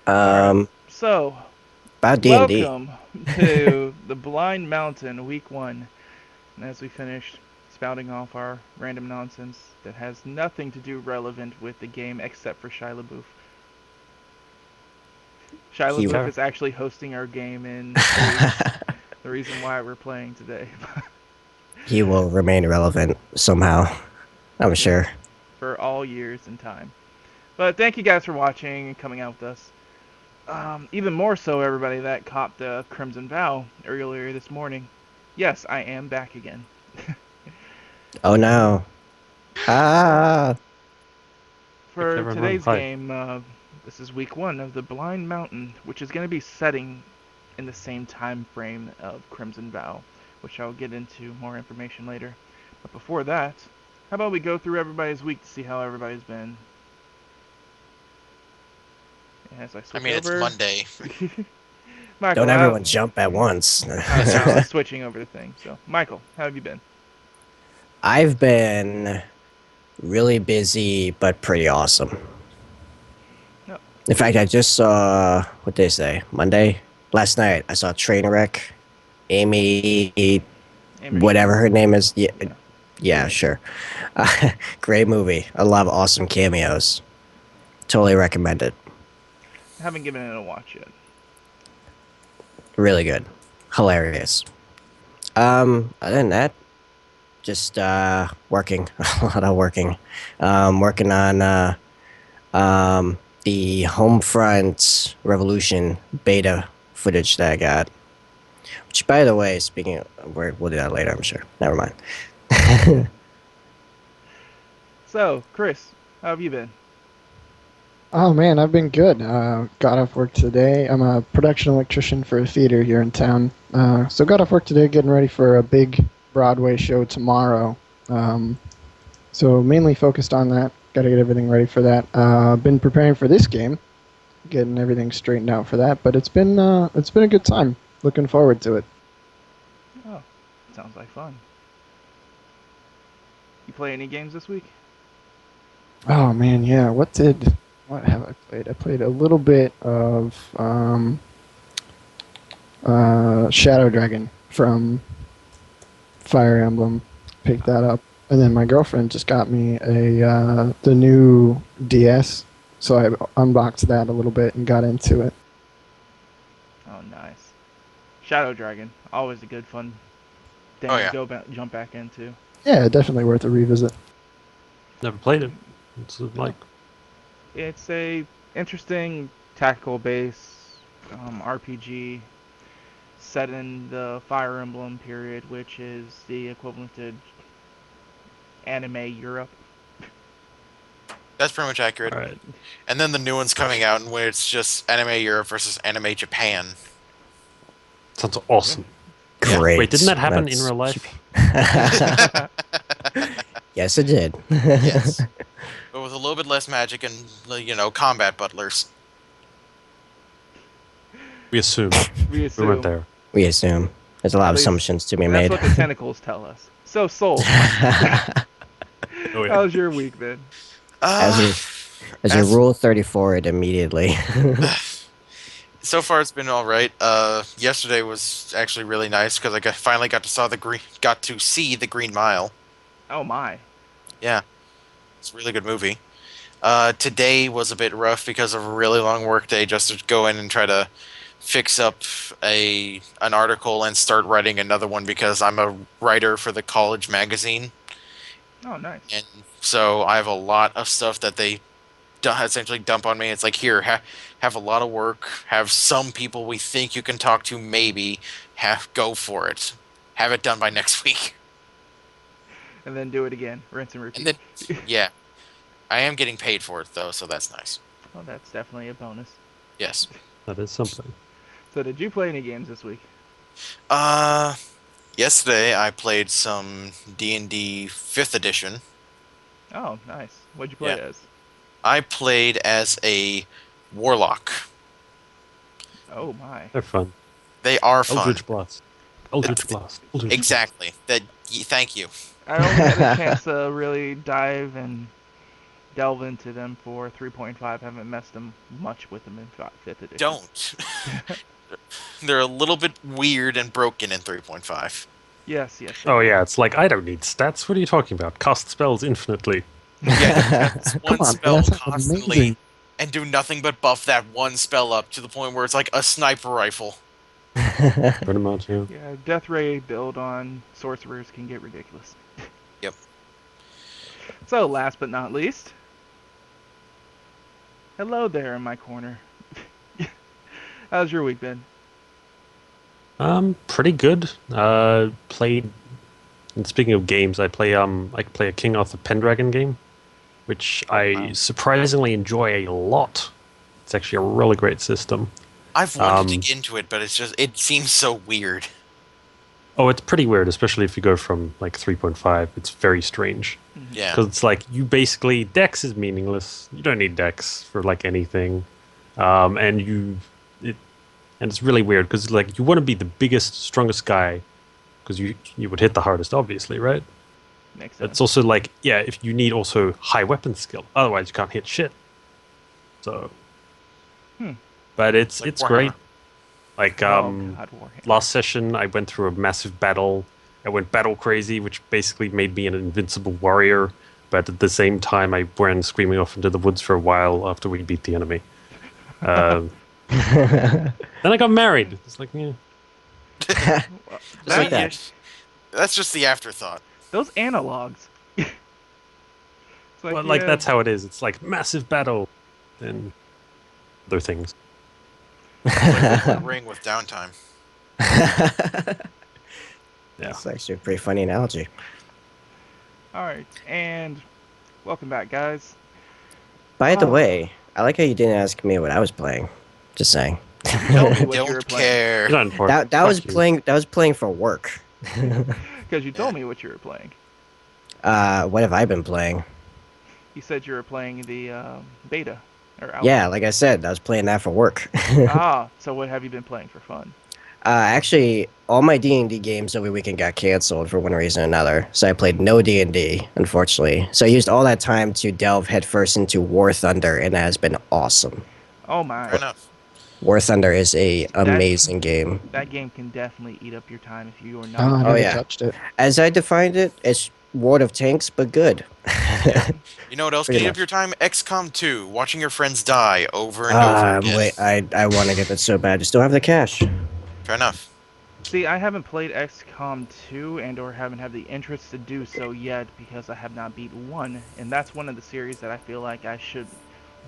All right. Um, So, about D&D. welcome to the Blind Mountain Week 1. And as we finished spouting off our random nonsense that has nothing to do relevant with the game except for Shia LaBeouf. Shia He LaBeouf Sure. is actually hosting our game in 3. The reason why we're playing today. he will remain relevant somehow. I'm Yes. sure. For all years and time. But thank you guys for watching and coming out with us. Even more so, everybody that caught the Crimson Vow earlier this morning. Yes, I am back again. Oh no. Ah. If For everyone, today's hi. game, this is week 1 of the Blind Mountain, which is going to be setting in the same time frame of Crimson Vow, which I'll get into more information later. But before that, how about we go through everybody's week to see how everybody's been? As I I switch mean, it's over, Monday. Michael, Don't everyone jump at once. no, I was switching over the thing. So, Michael, how have you been? I've been really busy, but pretty awesome. No, In fact, I just saw, what did they say? Monday? Last night, I saw Trainwreck. Amy, Amy whatever Schumer. her name is. Yeah, Yeah, yeah, sure. Great movie. I love awesome cameos. Totally recommend it. I haven't given it a watch yet. Really good. Hilarious. Other than that, just working. A lot of working. Working on the Homefront Revolution beta footage that I got. Which, by the way, speaking of, we'll do that later, I'm sure. Never mind. So, Chris, how have you been? Oh man, I've been good. Got off work today. I'm a production electrician for a theater here in town. So got off work today, getting ready for a big Broadway show tomorrow. Um, so mainly focused on that. Got to get everything ready for that. Been preparing for this game, getting everything straightened out for that. But it's been a good time. Looking forward to it. Oh, sounds like fun. You play any games this week? Oh man, yeah. What have I played? I played a little bit of Shadow Dragon from Fire Emblem. Picked that up, and then my girlfriend just got me a the new DS, so I unboxed that a little bit and got into it. Oh, nice. Shadow Dragon, always a good fun Oh thing to yeah. go back, jump back into. Yeah, definitely worth a revisit. Never played it. It's like, It's a interesting tactical base RPG set in the Fire Emblem period, which is the equivalent to anime Europe. That's pretty much accurate. alright. And then the new one's coming out, in where it's just Anime Europe versus Anime Japan. Sounds awesome. Yeah. Great. Wait, didn't that happen in That's- real life? Yes, it did. Yes, but with a little bit less magic and combat butlers. We assume. We We assume. weren't there. We assume. There's a lot At of least assumptions to be that's made. what the tentacles tell us. So, Soul, Oh, yeah. how's your week been? as Uh, you as you as rule 34 it immediately. so far it's been all right. Yesterday was actually really nice because finally got to see the Green Mile. Oh my. Yeah, it's a really good movie. Today was a bit rough because of a really long work day just to go in and try to fix up an article and start writing another one because I'm a writer for the college magazine, Oh, nice. and so I have a lot of stuff that they essentially dump on me. It's like, here, have a lot of work, have some people we think you can talk to, maybe go for it, have it done by next week, And then do it again. Rinse and and repeat. then yeah, I am getting paid for it though, so that's nice. Oh, that's definitely a bonus. Yes. That is something. So, did you play any games this week? Uh, Yesterday I played some D&D 5th edition. Oh, nice. What'd you play Yeah. as? I played as a warlock. Oh my. They're fun. They are fun. Eldritch Blast. Eldritch Blast. Eldritch Exactly. Thank you. I only had a chance to really dive and delve into them for 3.5. Haven't messed them much with them in 5th edition. Don't. They're a little bit weird and broken in 3.5. Yes, they Oh are. yeah, it's like I don't need stats. What are you talking about? Cast spells infinitely. Yeah, it's Come one on, spell that sounds constantly amazing. and do nothing but buff that one spell up to the point where it's like a sniper rifle. Pretty much, yeah. Yeah, Death Ray build on sorcerers can get ridiculous. Yep. So, last but not least, hello there in my corner. How's your week been? Pretty good. Played. And speaking of games, I play a King Arthur Pendragon game, which I wow. surprisingly enjoy a lot. It's actually a really great system. I've wanted to get into it, but it seems so weird. Oh, it's pretty weird, especially if you go from like 3.5. It's very strange. Yeah. Because it's like you basically Dex is meaningless. You don't need Dex for like anything, and it's really weird because like you want to be the biggest, strongest guy because you would hit the hardest, obviously, right? Makes sense. It's also like if you need also high weapon skill, otherwise you can't hit shit. So, but it's Like it's Warhammer. great. Like God, Warhammer. last session, I went through a massive battle. I went battle crazy, which basically made me an invincible warrior. But at the same time, I ran screaming off into the woods for a while after we beat the enemy. Then I got married. It's like, yeah. Well, Just like that- that. That's just the afterthought. Those analogs. It's But like yeah, that's how it is. It's like massive battle, and other things. Like Elden Ring with downtime. Yeah. That's actually a pretty funny analogy. All right, and welcome back, guys. By the Oh. way, I like how you didn't ask me what I was playing. Just saying. Tell me what you were Don't playing. care. You're not important. That Fuck was you. playing. That was playing for work. Because you told me what you were playing. What have I been playing? You said you were playing the beta or alpha. Yeah, like I said, I was playing that for work. So what have you been playing for fun? Actually, all my D&D games over the weekend got canceled for one reason or another. So I played no D&D, unfortunately. So I used all that time to delve headfirst into War Thunder, and that has been awesome. Oh my, Fair enough. War Thunder is a amazing game. that game can definitely eat up your time if you are Oh, I not. never yeah. touched it. As I defined it, it's World of Tanks, but good. You know what else Pretty can eat much. up your time? XCOM 2, watching your friends die over and over I'm again. wait, I want to get that so bad. Just don't have the cash. Fair enough. See, I haven't played XCOM 2 and or haven't had the interest to do so yet because I have not beat 1, and that's one of the series that I feel like I should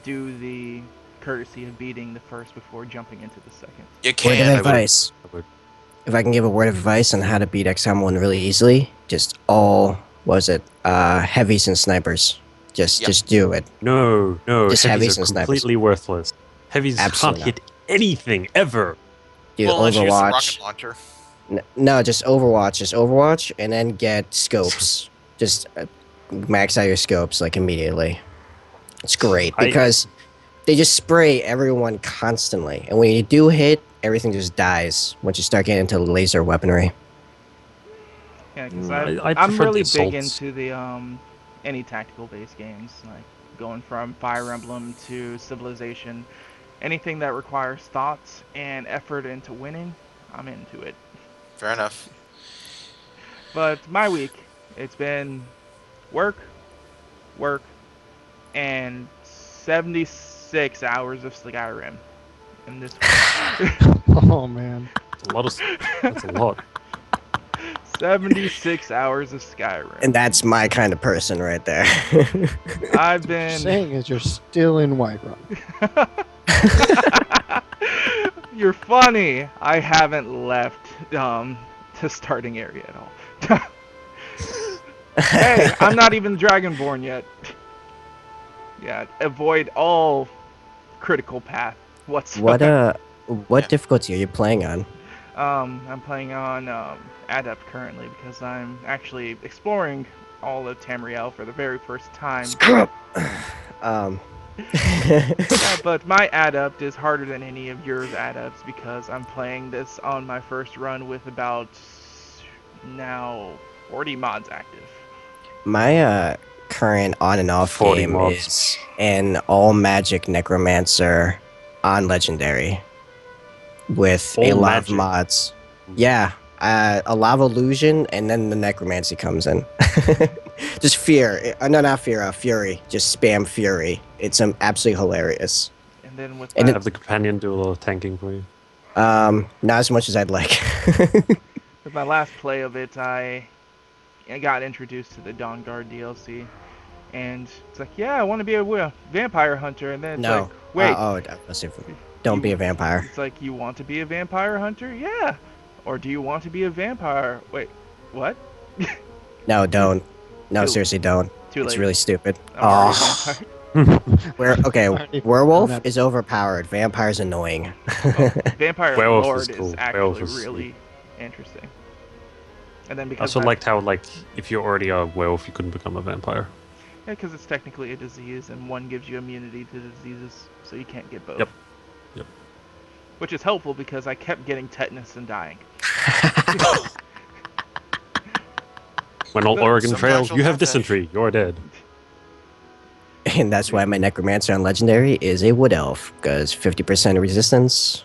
do the courtesy of beating the first before jumping into the second. You Word can. of I would- advice. If I can give a word of advice on how to beat XCOM 1 really easily, just heavies and snipers. Yep. Just do it. No, Just heavies heavies and are snipers. completely worthless. Heavies Absolutely can't hit anything ever. Do well, unless you use the Overwatch. rocket launcher. No, just Overwatch. Just Overwatch, and then get scopes. Just max out your scopes like immediately. It's great because they just spray everyone constantly, and when you do hit, everything just dies once you start getting into laser weaponry. Yeah, because I I'm prefer really the big assaults. into the any tactical based games, like going from Fire Emblem to Civilization. Anything that requires thoughts and effort into winning, I'm into it. Fair enough. But my week, it's been work, and 76 hours of Skyrim. In this Oh man. That's a lot. 76 hours of Skyrim. And that's my kind of person right there. I've What you're been saying is you're still in Whiterun. You're funny. I haven't left the starting area at all. Hey, I'm not even Dragonborn yet. Yeah, avoid all critical path whatsoever. What Yeah. difficulty are you playing on? I'm playing on Adept currently because I'm actually exploring all of Tamriel for the very first time. Yeah, but my Adept is harder than any of yours Adepts because I'm playing this on my first run with about now 40 mods active. my current on and off 40 game mobs. is an all magic necromancer on legendary with a All lot of magic? mods. Yeah, a lava illusion, and then the necromancy comes in. Just fear. No, not fear. Fury. Just spam fury. It's absolutely hilarious. And then with And that, Have the companion do a little tanking for you. Not as much as I'd like. with my last play of it, I got introduced to the Dawn Guard DLC, and it's like, yeah, I want to be a vampire hunter, and then it's No. like, wait, Don't be a vampire. it's like, you want to be a vampire hunter? Yeah. Or do you want to be a vampire? Wait, what? No, don't. No, Too- seriously, don't. Too late. It's really stupid. I'm already Oh, a vampire. okay. Already Werewolf done that. is overpowered. Vampire's annoying. Vampire Werewolf Lord is is, cool. actually Werewolf is really interesting. And then I because also liked how, like, if you're already a werewolf, you couldn't become a vampire. yeah, because it's technically a disease, and one gives you immunity to diseases, so you can't get both. Yep. Yep. Which is helpful because I kept getting tetanus and dying. When all Some Oregon Sometimes fails, you'll you have have that. dysentery. You're dead. And that's why my necromancer on legendary is a wood elf, because 50% resistance.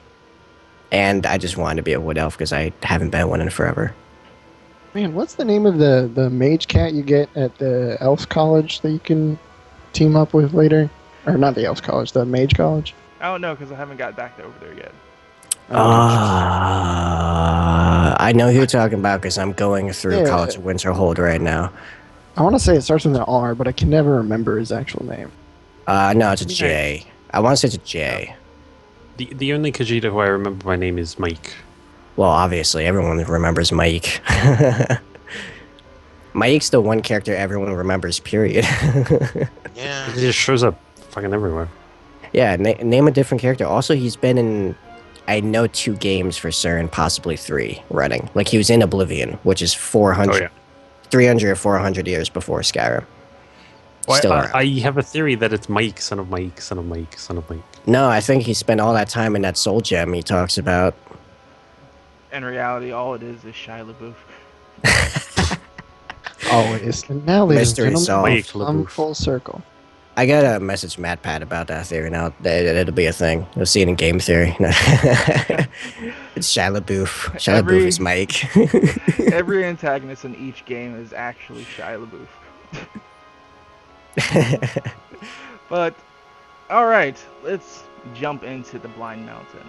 And I just wanted to be a wood elf because I haven't been one in forever. Man, what's the name of the mage cat you get at the Elves College that you can team up with later? Or not the Elves College, the Mage College? I don't know because I haven't got back over there yet. I know who you're talking about because I'm going through Yeah. College of Winterhold right now. I want to say it starts with an R, but I can never remember his actual name. No, it's a J. I want to say it's a J. The only Khajiit who I remember by name is Mike. Well, obviously, everyone remembers Mike. Mike's the one character everyone remembers, period. Yeah. He just shows up fucking everywhere. Yeah, name a different character. Also, he's been in, I know, 2 games for certain, possibly 3 running. Like, he was in Oblivion, which is 400, Oh, yeah. 300 or 400 years before Skyrim. Well, Still around. I have a theory that it's Mike, son of Mike, son of Mike, son of Mike. No, I think he spent all that time in that soul gem he talks about. In reality, all it is Shia LaBeouf. Always. And now, ladies Mystery and solved. gentlemen, Wait, come LaBeouf. full circle. I gotta message MatPat about that theory now. It'll be a thing. You'll see it in game theory. It's Shia LaBeouf. Shia LaBeouf is Mike. Every antagonist in each game is actually Shia LaBeouf. But, alright, let's jump into the Blind Mountain.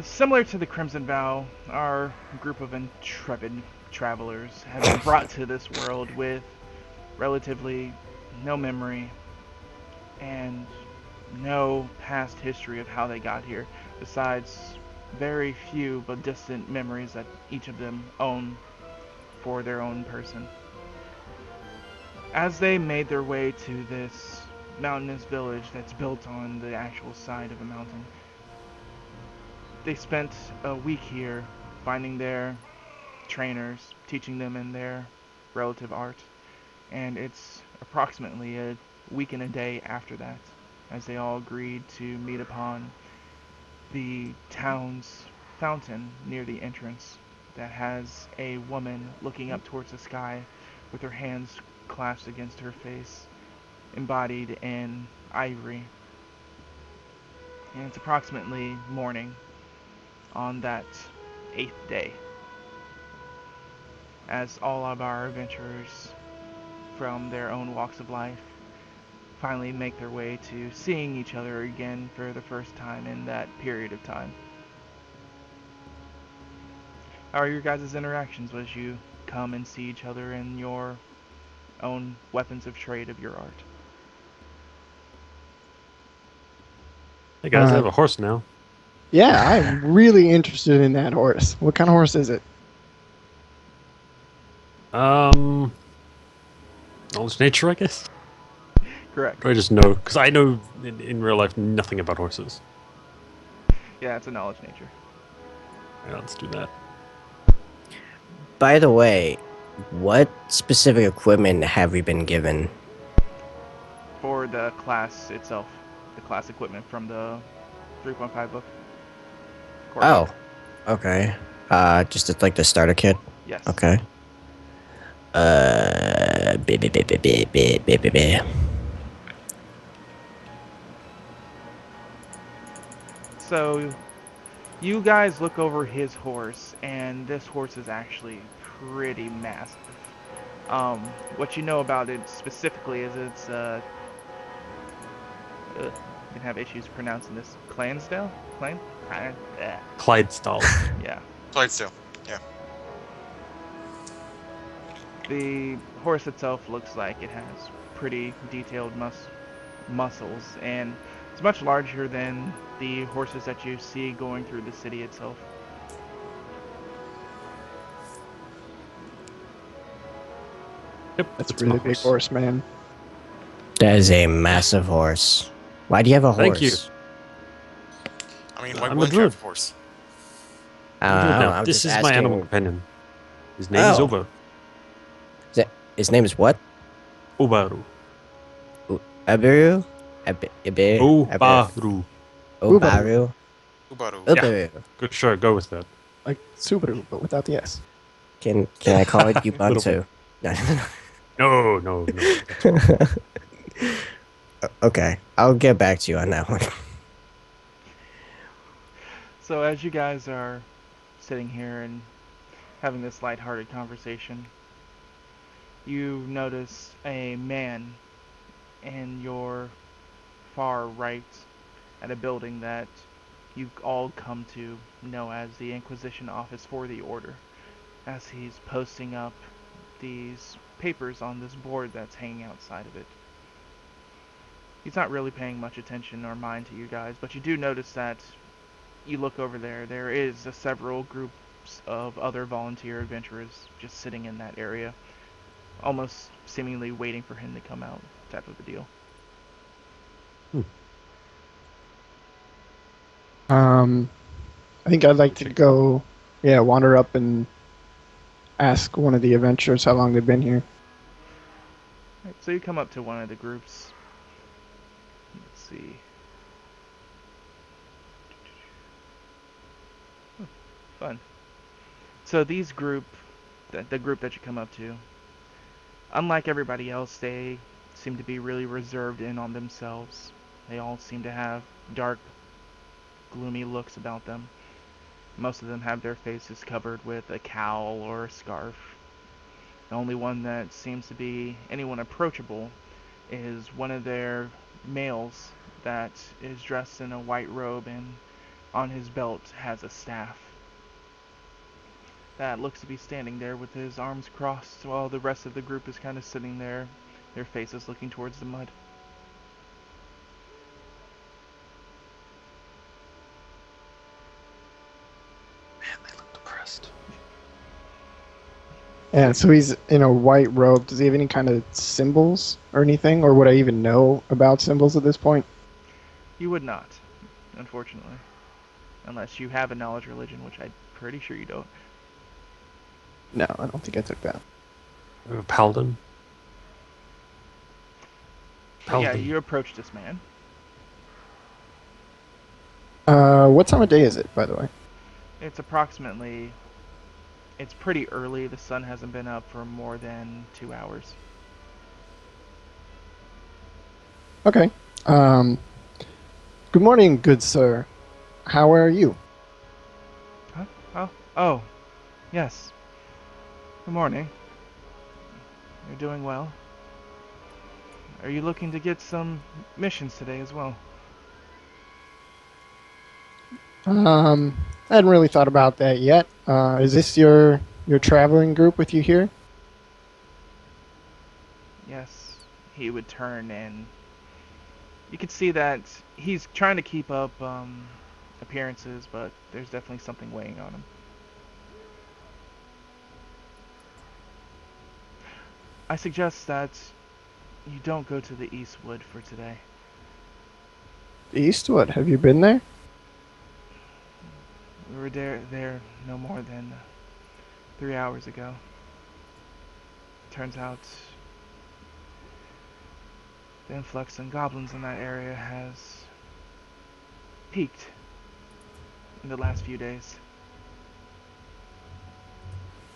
Similar to the Crimson Vow, our group of intrepid travelers have been brought to this world with relatively no memory and no past history of how they got here, besides very few but distant memories that each of them own for their own person. As they made their way to this mountainous village that's built on the actual side of a mountain, they spent a week here finding their trainers, teaching them in their relative art, and it's approximately a week and a day after that as they all agreed to meet upon the town's fountain near the entrance that has a woman looking up towards the sky with her hands clasped against her face, embodied in ivory. And it's approximately morning on that 8th day, as all of our adventurers from their own walks of life finally make their way to seeing each other again for the first time in that period of time. How are your guys' interactions as you come and see each other in your own weapons of trade of your art? Hey guys, I have a horse now. Yeah, I'm really interested in that horse. What kind of horse is it? Knowledge nature, I guess. Correct. Or I just know, because I know in real life nothing about horses. Yeah, it's a knowledge nature. Yeah, let's do that. By the way, what specific equipment have we been given? For the class itself, the class equipment from the 3.5 book. Core Oh, book. okay. Like the starter kit. Yes. Okay. So you guys look over his horse, and this horse is actually pretty massive. What you know about it specifically is it's I'm gonna have issues pronouncing this. Clansdale? Clan? Clydesdale. Yeah. Clydesdale. Yeah. The horse itself looks like it has pretty detailed muscles, and it's much larger than the horses that you see going through the city itself. Yep, That's a it's really my big horse, man. That is a massive horse. Why do you have a horse? Thank you. I mean, why I'm a wouldn't you have druid. a horse? I don't know. No, I'm this just is my animal asking. companion. His name is Oh. Oba. His name is what? Obaru. Abiru? Abiru? Obaru. Obaru? Ubaru. Yeah. Obaru. Good, sure, go with that. Like Subaru, but without the S. Can I call it Ubuntu? No, no, no. Okay, I'll get back to you on that one. So as you guys are sitting here and having this lighthearted conversation, you notice a man in your far right at a building that you all come to know as the Inquisition Office for the Order, as he's posting up these papers on this board that's hanging outside of it. He's not really paying much attention or mind to you guys, but you do notice that you look over there, there is several groups of other volunteer adventurers just sitting in that area, almost seemingly waiting for him to come out, type of a deal. I think I'd like to go, wander up and ask one of the adventurers how long they've been here. Right, so you come up to one of the groups. Let's see. Oh, fun. So the group that you come up to, unlike everybody else, they seem to be really reserved in on themselves. They all seem to have dark, gloomy looks about them. Most of them have their faces covered with a cowl or a scarf. The only one that seems to be anyone approachable is one of their males that is dressed in a white robe and on his belt has a staff. That looks to be standing there with his arms crossed while the rest of the group is kind of sitting there, their faces looking towards the mud. Man, they look depressed. Yeah, so he's in a white robe. Does he have any kind of symbols or anything? Or would I even know about symbols at this point? You would not, unfortunately. Unless you have a knowledge religion, which I'm pretty sure you don't. No, I don't think I took that. Paladin. But yeah, Paladin. you approach this man. What time of day is it, by the way? It's pretty early. The sun hasn't been up for more than 2 hours. Okay. Good morning, good sir. How are you? Huh? Oh, yes. Good morning. You're doing well. Are you looking to get some missions today as well? I hadn't really thought about that yet. Is this your traveling group with you here? Yes. He would turn and you could see that he's trying to keep up appearances, but there's definitely something weighing on him. I suggest that you don't go to the Eastwood for today. Eastwood, have you been there? We were there no more than 3 hours ago. Turns out the influx in goblins in that area has peaked in the last few days.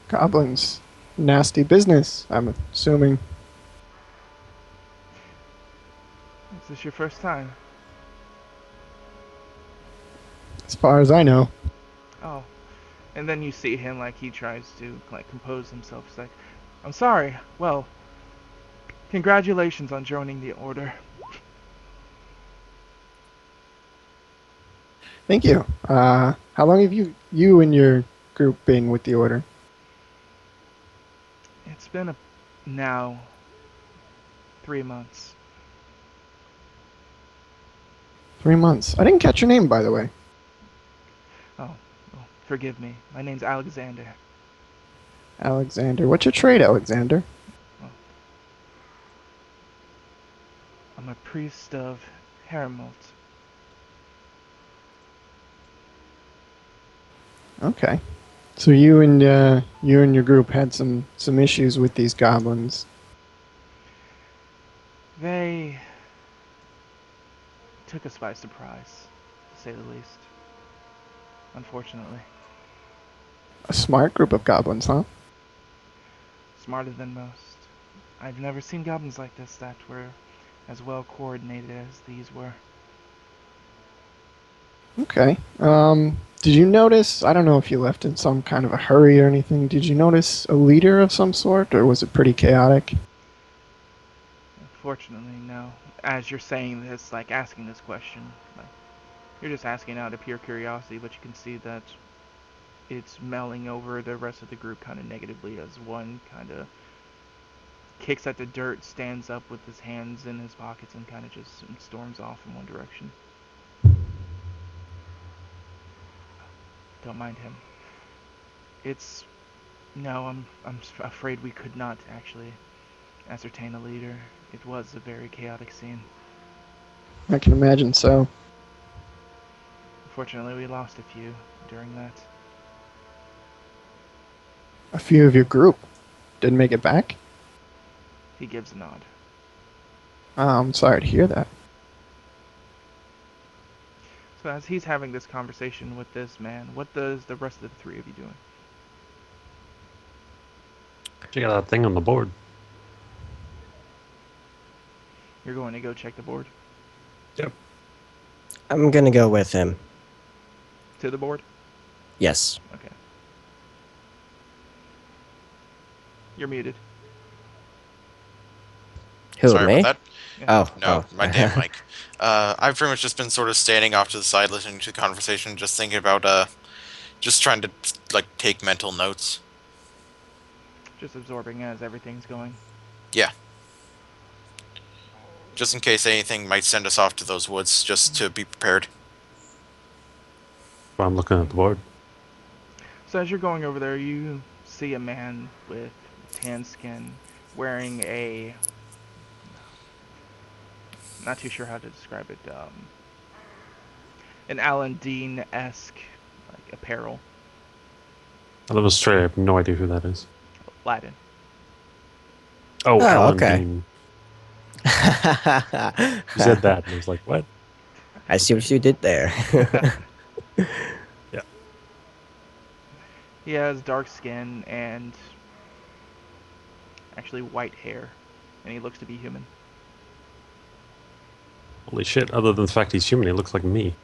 Goblins. Nasty business, I'm assuming. Is this your first time? As far as I know. Oh. And then you see him, like, he tries to, like, compose himself. He's like, I'm sorry. Well, congratulations on joining the Order. Thank you. How long have you and your group been with the Order? It's been now 3 months. 3 months. I didn't catch your name, by the way. Oh, well, forgive me. My name's Alexander. Alexander. What's your trade, Alexander? Well, I'm a priest of Herimult. Okay. So you and your group had some issues with these goblins. They took us by surprise, to say the least. Unfortunately. A smart group of goblins, huh? Smarter than most. I've never seen goblins like this that were as well coordinated as these were. Okay. Did you notice? I don't know if you left in some kind of a hurry or anything. Did you notice a leader of some sort, or was it pretty chaotic? Fortunately, no. As you're saying this, like asking this question, like you're just asking out of pure curiosity, but you can see that it's melting over the rest of the group kind of negatively as one kind of kicks at the dirt, stands up with his hands in his pockets, and kind of just storms off in one direction. Don't mind him. It's no, I'm afraid we could not actually ascertain a leader. It was a very chaotic scene. I can imagine so. Unfortunately, we lost a few during that. A few of your group didn't make it back? He gives a nod. Oh, I'm sorry to hear that. So as he's having this conversation with this man, what does the rest of the three of you doing? Check out that thing on the board. You're going to go check the board? Yep. I'm gonna go with him. To the board? Yes. Okay. You're muted. Who, Sorry me? about that. Oh. No, oh. my damn mic. I've pretty much just been sort of standing off to the side, listening to the conversation, just thinking about just trying to like take mental notes. Just absorbing as everything's going. Yeah. Just in case anything might send us off to those woods, just to be prepared. While I'm looking at the board. So as you're going over there, you see a man with tan skin wearing a... not too sure how to describe it. An Alan Dean-esque like apparel. I live in Australia. I have no idea who that is. Latin. Oh, Oh, Alan okay. Dean. You said that, and I was like, what? I see what you did there. Yeah. He has dark skin and actually white hair, and he looks to be human. Holy shit, other than the fact he's human, he looks like me.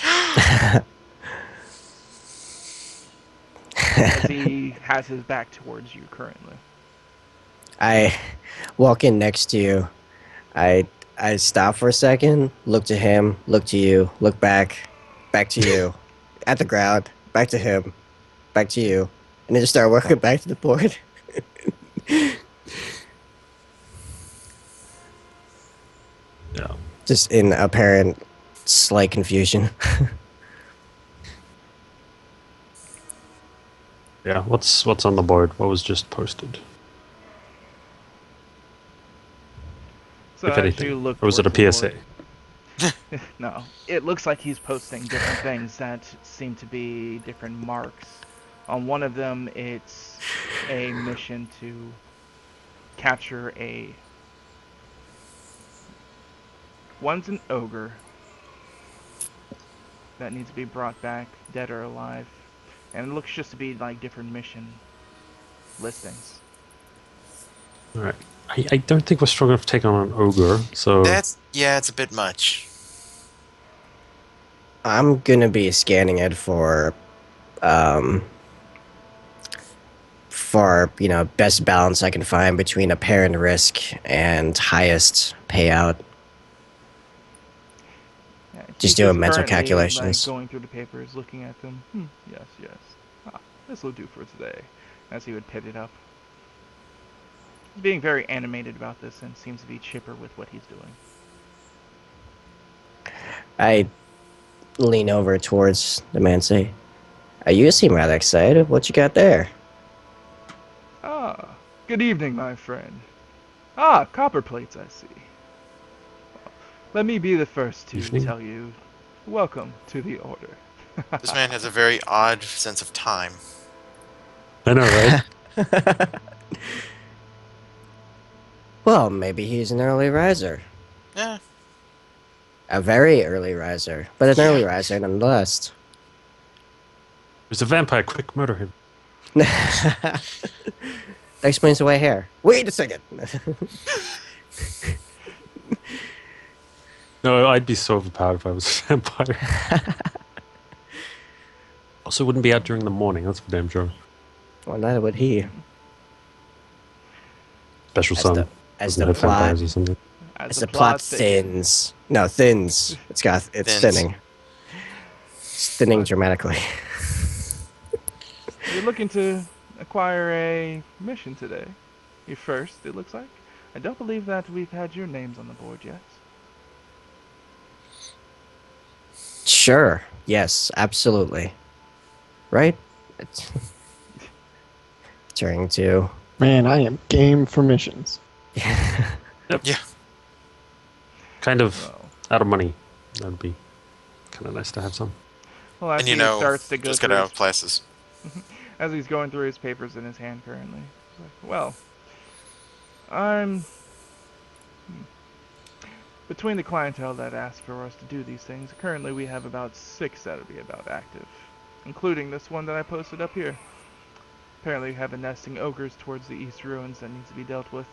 As he has his back towards you currently. I walk in next to you. I stop for a second, look to him, look to you, look back to you, at the ground, back to him, back to you, and then just start working back to the board. Yeah. Just in apparent slight confusion. Yeah, what's on the board? What was just posted? So If as anything. you look Or was it a towards the PSA? board- No, it looks like he's posting different things that seem to be different marks. On one of them, it's a mission to capture a... one's an ogre that needs to be brought back, dead or alive. And it looks just to be like different mission listings. Alright. I don't think we're strong enough to take on an ogre, so It's a bit much. I'm gonna be scanning it um, for best balance I can find between apparent risk and highest payout. Yeah, he's Just doing mental currently like calculations. going through the papers, looking at them. Yes, yes. This will do for today, as he would pit it up. He's being very animated about this and seems to be chipper with what he's doing. I lean over towards the man and say, you seem rather excited. What you got there? Ah, good evening, my friend. Ah, copper plates, I see. Let me be the first to Evening. tell you, welcome to the Order. This man has a very odd sense of time. I know, right? Well, maybe he's an early riser. Yeah. A very early riser, but an early riser nonetheless. There's a vampire. Quick, murder him. That explains away hair. Wait a second. No, I'd be so overpowered if I was a vampire. Also, wouldn't be out during the morning. That's for damn sure. Well, neither would he. Special As sun. the as Doesn't the have plot vampires or something. as the plot thins. No, thins. It's Thins. thinning. It's thinning dramatically. You're looking to acquire a mission today. Your first, it looks like. I don't believe that we've had your names on the board yet. Sure. Yes, absolutely. Right? It's turning to Man, I am game for missions. Yeah. Kind of Well, out of money. That'd be kind of nice to have some. well as And he starts to go just got through out his, of classes. as he's going through his papers in his hand currently. He's like, well, I'm between the clientele that asks for us to do these things. Currently, we have about 6 that would be about active, including this one that I posted up here. Apparently, we have a nesting ogres towards the east ruins that needs to be dealt with.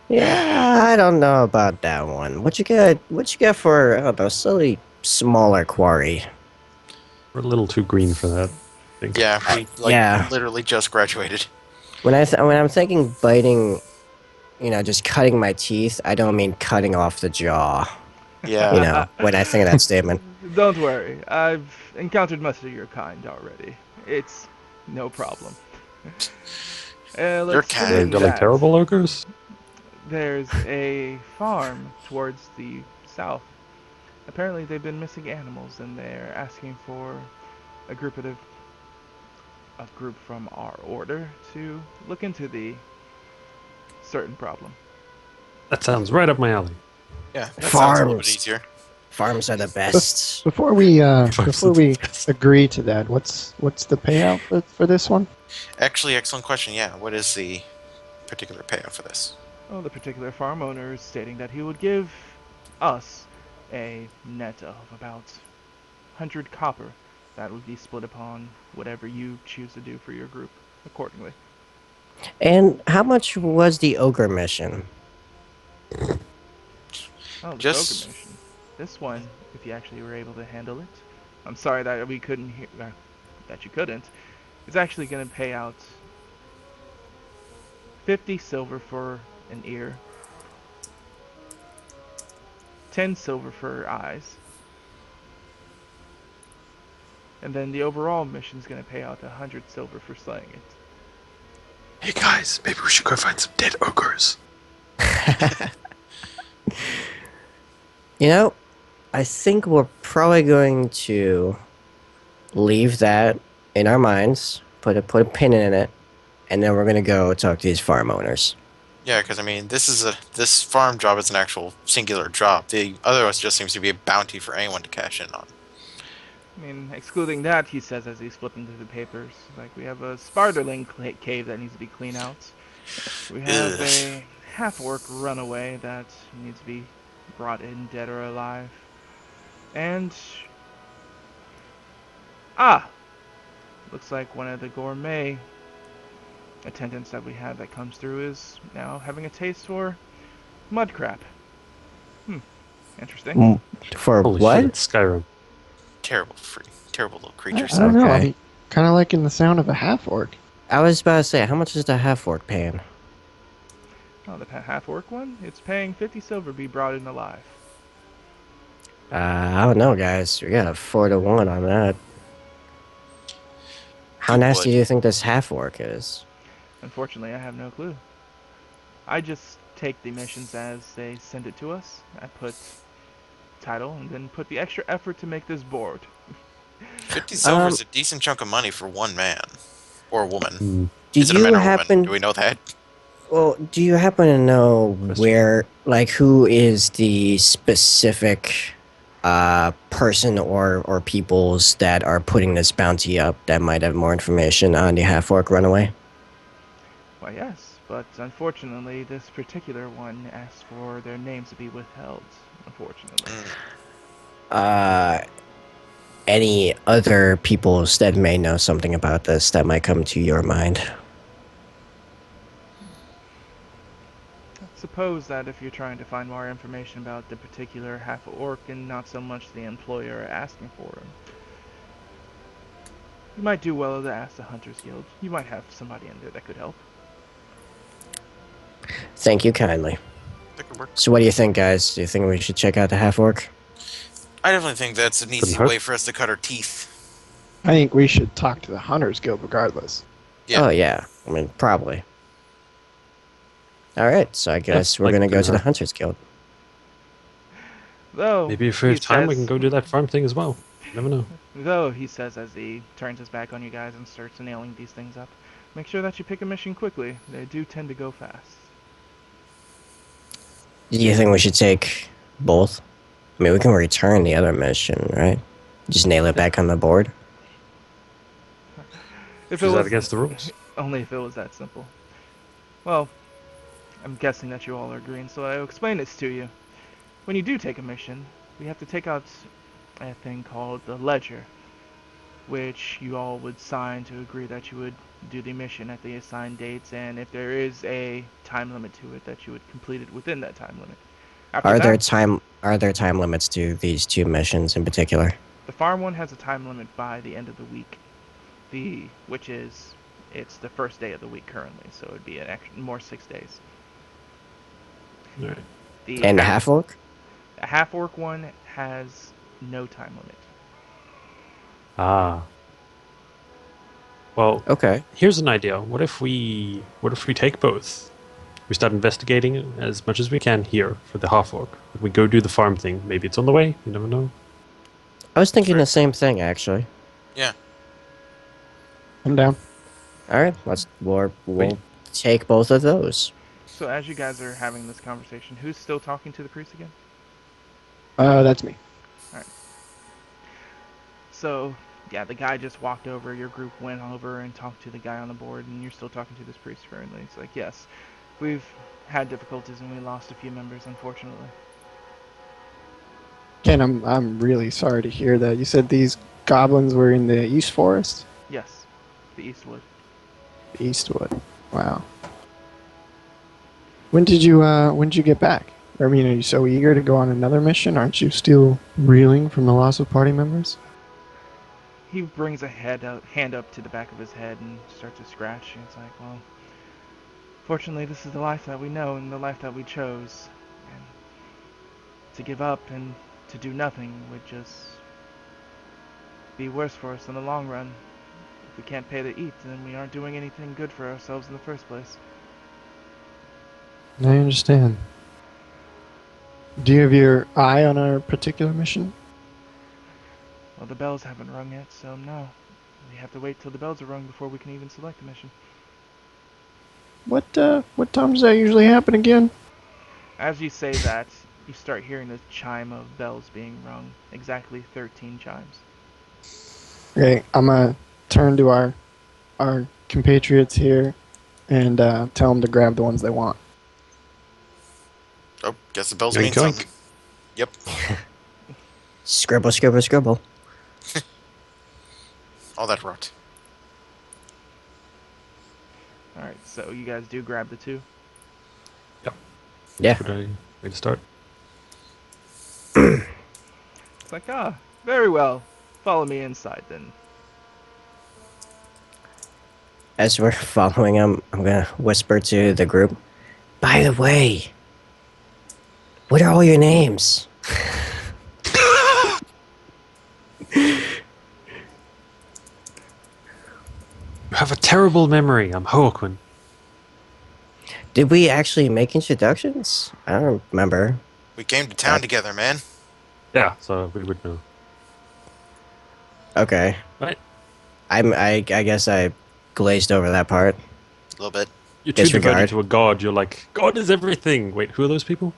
Yeah, I don't know about that one. What you got for, I don't know, slightly smaller quarry? We're a little too green for that. I think. Yeah, we yeah. literally just graduated. When I'm thinking biting, just cutting my teeth, I don't mean cutting off the jaw. Yeah. When I think of that statement. Don't worry, I've encountered much of your kind already. It's no problem. Your kind. They're continue like that. terrible ogres. There's a farm towards the south. Apparently, they've been missing animals, and they're asking for a group from our order to look into the certain problem. That sounds right up my alley. Yeah, that sounds a little bit Farms. easier. Farms are the best. Before we Farms before are the we best. agree to that, what's the payout for this one? Actually, excellent question. Yeah, what is the particular payout for this? Well, the particular farm owner is stating that he would give us a net of about 100 copper. That would be split upon whatever you choose to do for your group accordingly. And how much was the ogre mission? Oh, the Just- Ogre mission. This one, if you actually were able to handle it, I'm sorry that we couldn't hear that you couldn't. It's actually going to pay out 50 silver for an ear, 10 silver for eyes, and then the overall mission is going to pay out 100 silver for slaying it. Hey guys, maybe we should go find some dead ogres. I think we're probably going to leave that in our minds, put a pin in it, and then we're gonna go talk to these farm owners. Yeah, because I mean, this farm job is an actual singular job. The other one just seems to be a bounty for anyone to cash in on. I mean, excluding that, he says as he's flipping through the papers, like we have a Sparderling cave that needs to be cleaned out. We have Ugh. a half-orc runaway that needs to be brought in, dead or alive. And looks like one of the gourmet attendance that we have that comes through is now having a taste for mud crap. Interesting. Mm, For Holy what? shit, it's Skyrim. Terrible little I creatures. don't know. Okay. I'm kind of liking the sound of a half orc. I was about to say, how much is the half orc paying? Oh, the half orc one? It's paying 50 silver to be brought in alive. I don't know, guys. We got a 4-to-1 on that. How You nasty would. do you think this half orc is? Unfortunately, I have no clue. I just take the missions as they send it to us. I put title and then put the extra effort to make this board. 50 silver is a decent chunk of money for one man. Or woman. Hmm. Do Is it a you man or a woman? happen? Do we know that? Well, do you happen to know Question. where, like, who is the specific person or peoples that are putting this bounty up that might have more information on the half orc runaway? Why, yes, but unfortunately, this particular one asked for their names to be withheld. Unfortunately. Any other peoples that may know something about this that might come to your mind? Suppose that if you're trying to find more information about the particular half orc and not so much the employer asking for him, you might do well to ask the Hunters Guild. You might have somebody in there that could help. Thank you kindly. That could work. So what do you think, guys? Do you think we should check out the half orc? I definitely think that's an easy hurt. way for us to cut our teeth. I think we should talk to the Hunters Guild regardless. Yeah. Oh yeah, I mean probably. All right, so I guess we're like gonna go the- to the Hunters Guild. Though, Maybe if we he have time, we says- can go do that farm thing as well. You never know. Though, he says as he turns his back on you guys and starts nailing these things up, make sure that you pick a mission quickly. They do tend to go fast. Do you think we should take both? I mean, we can return the other mission, right? Just nail it back on the board. If Is that against the rules? Only if it was that simple. Well, I'm guessing that you all are agreeing, so I'll explain this to you. When you do take a mission, we have to take out a thing called the ledger, which you all would sign to agree that you would do the mission at the assigned dates, and if there is a time limit to it, that you would complete it within that time limit. After Are that, there time limits to these two missions in particular? the farm one has a time limit by the end of the week, which is it's the first day of the week currently, so it'd be an extra more 6 days. All right. And the half orc? The half orc one has no time limit. Ah. Well, Okay. here's an idea. What if we take both? We start investigating as much as we can here for the half orc. We go do the farm thing. Maybe it's on the way. You never know. I was thinking the same thing actually. Yeah. I'm down. All right, we'll Wait. take both of those. So as you guys are having this conversation, who's still talking to the priest again? That's me. So, yeah, the guy just walked over, your group went over and talked to the guy on the board, and you're still talking to this priest currently. It's like, yes, we've had difficulties and we lost a few members, unfortunately. Ken, I'm really sorry to hear that. You said these goblins were in the East Forest? Yes, the Eastwood. The Eastwood. Wow. When did you get back? I mean, are you so eager to go on another mission? Aren't you still reeling from the loss of party members? He brings a hand up to the back of his head and starts to scratch, and it's like, well, fortunately this is the life that we know and the life that we chose. And to give up and to do nothing would just be worse for us in the long run. If we can't pay to eat, then we aren't doing anything good for ourselves in the first place. I understand. Do you have your eye on our particular mission? Well, the bells haven't rung yet, so no. We have to wait till the bells are rung before we can even select a mission. What time does that usually happen again? As you say that, you start hearing the chime of bells being rung. Exactly 13 chimes. Okay, I'm gonna turn to our compatriots here and tell them to grab the ones they want. Oh, guess the bells Yoink, mean yoink. something. Yep. Scribble, scribble, scribble. All that rot. Alright. Alright, so you guys do grab the two. Yeah. Good way to start. It's like, very well. Follow me inside then. As we're following him, I'm gonna whisper to the group. By the way, what are all your names? You have a terrible memory. I'm Hoaquin. Did we actually make introductions? I don't remember. We came to town together, man. Yeah, so we would know. Okay. Right. I guess I glazed over that part. A little bit. You're too Disregard. devoted to a god. You're like, God is everything. Wait, who are those people?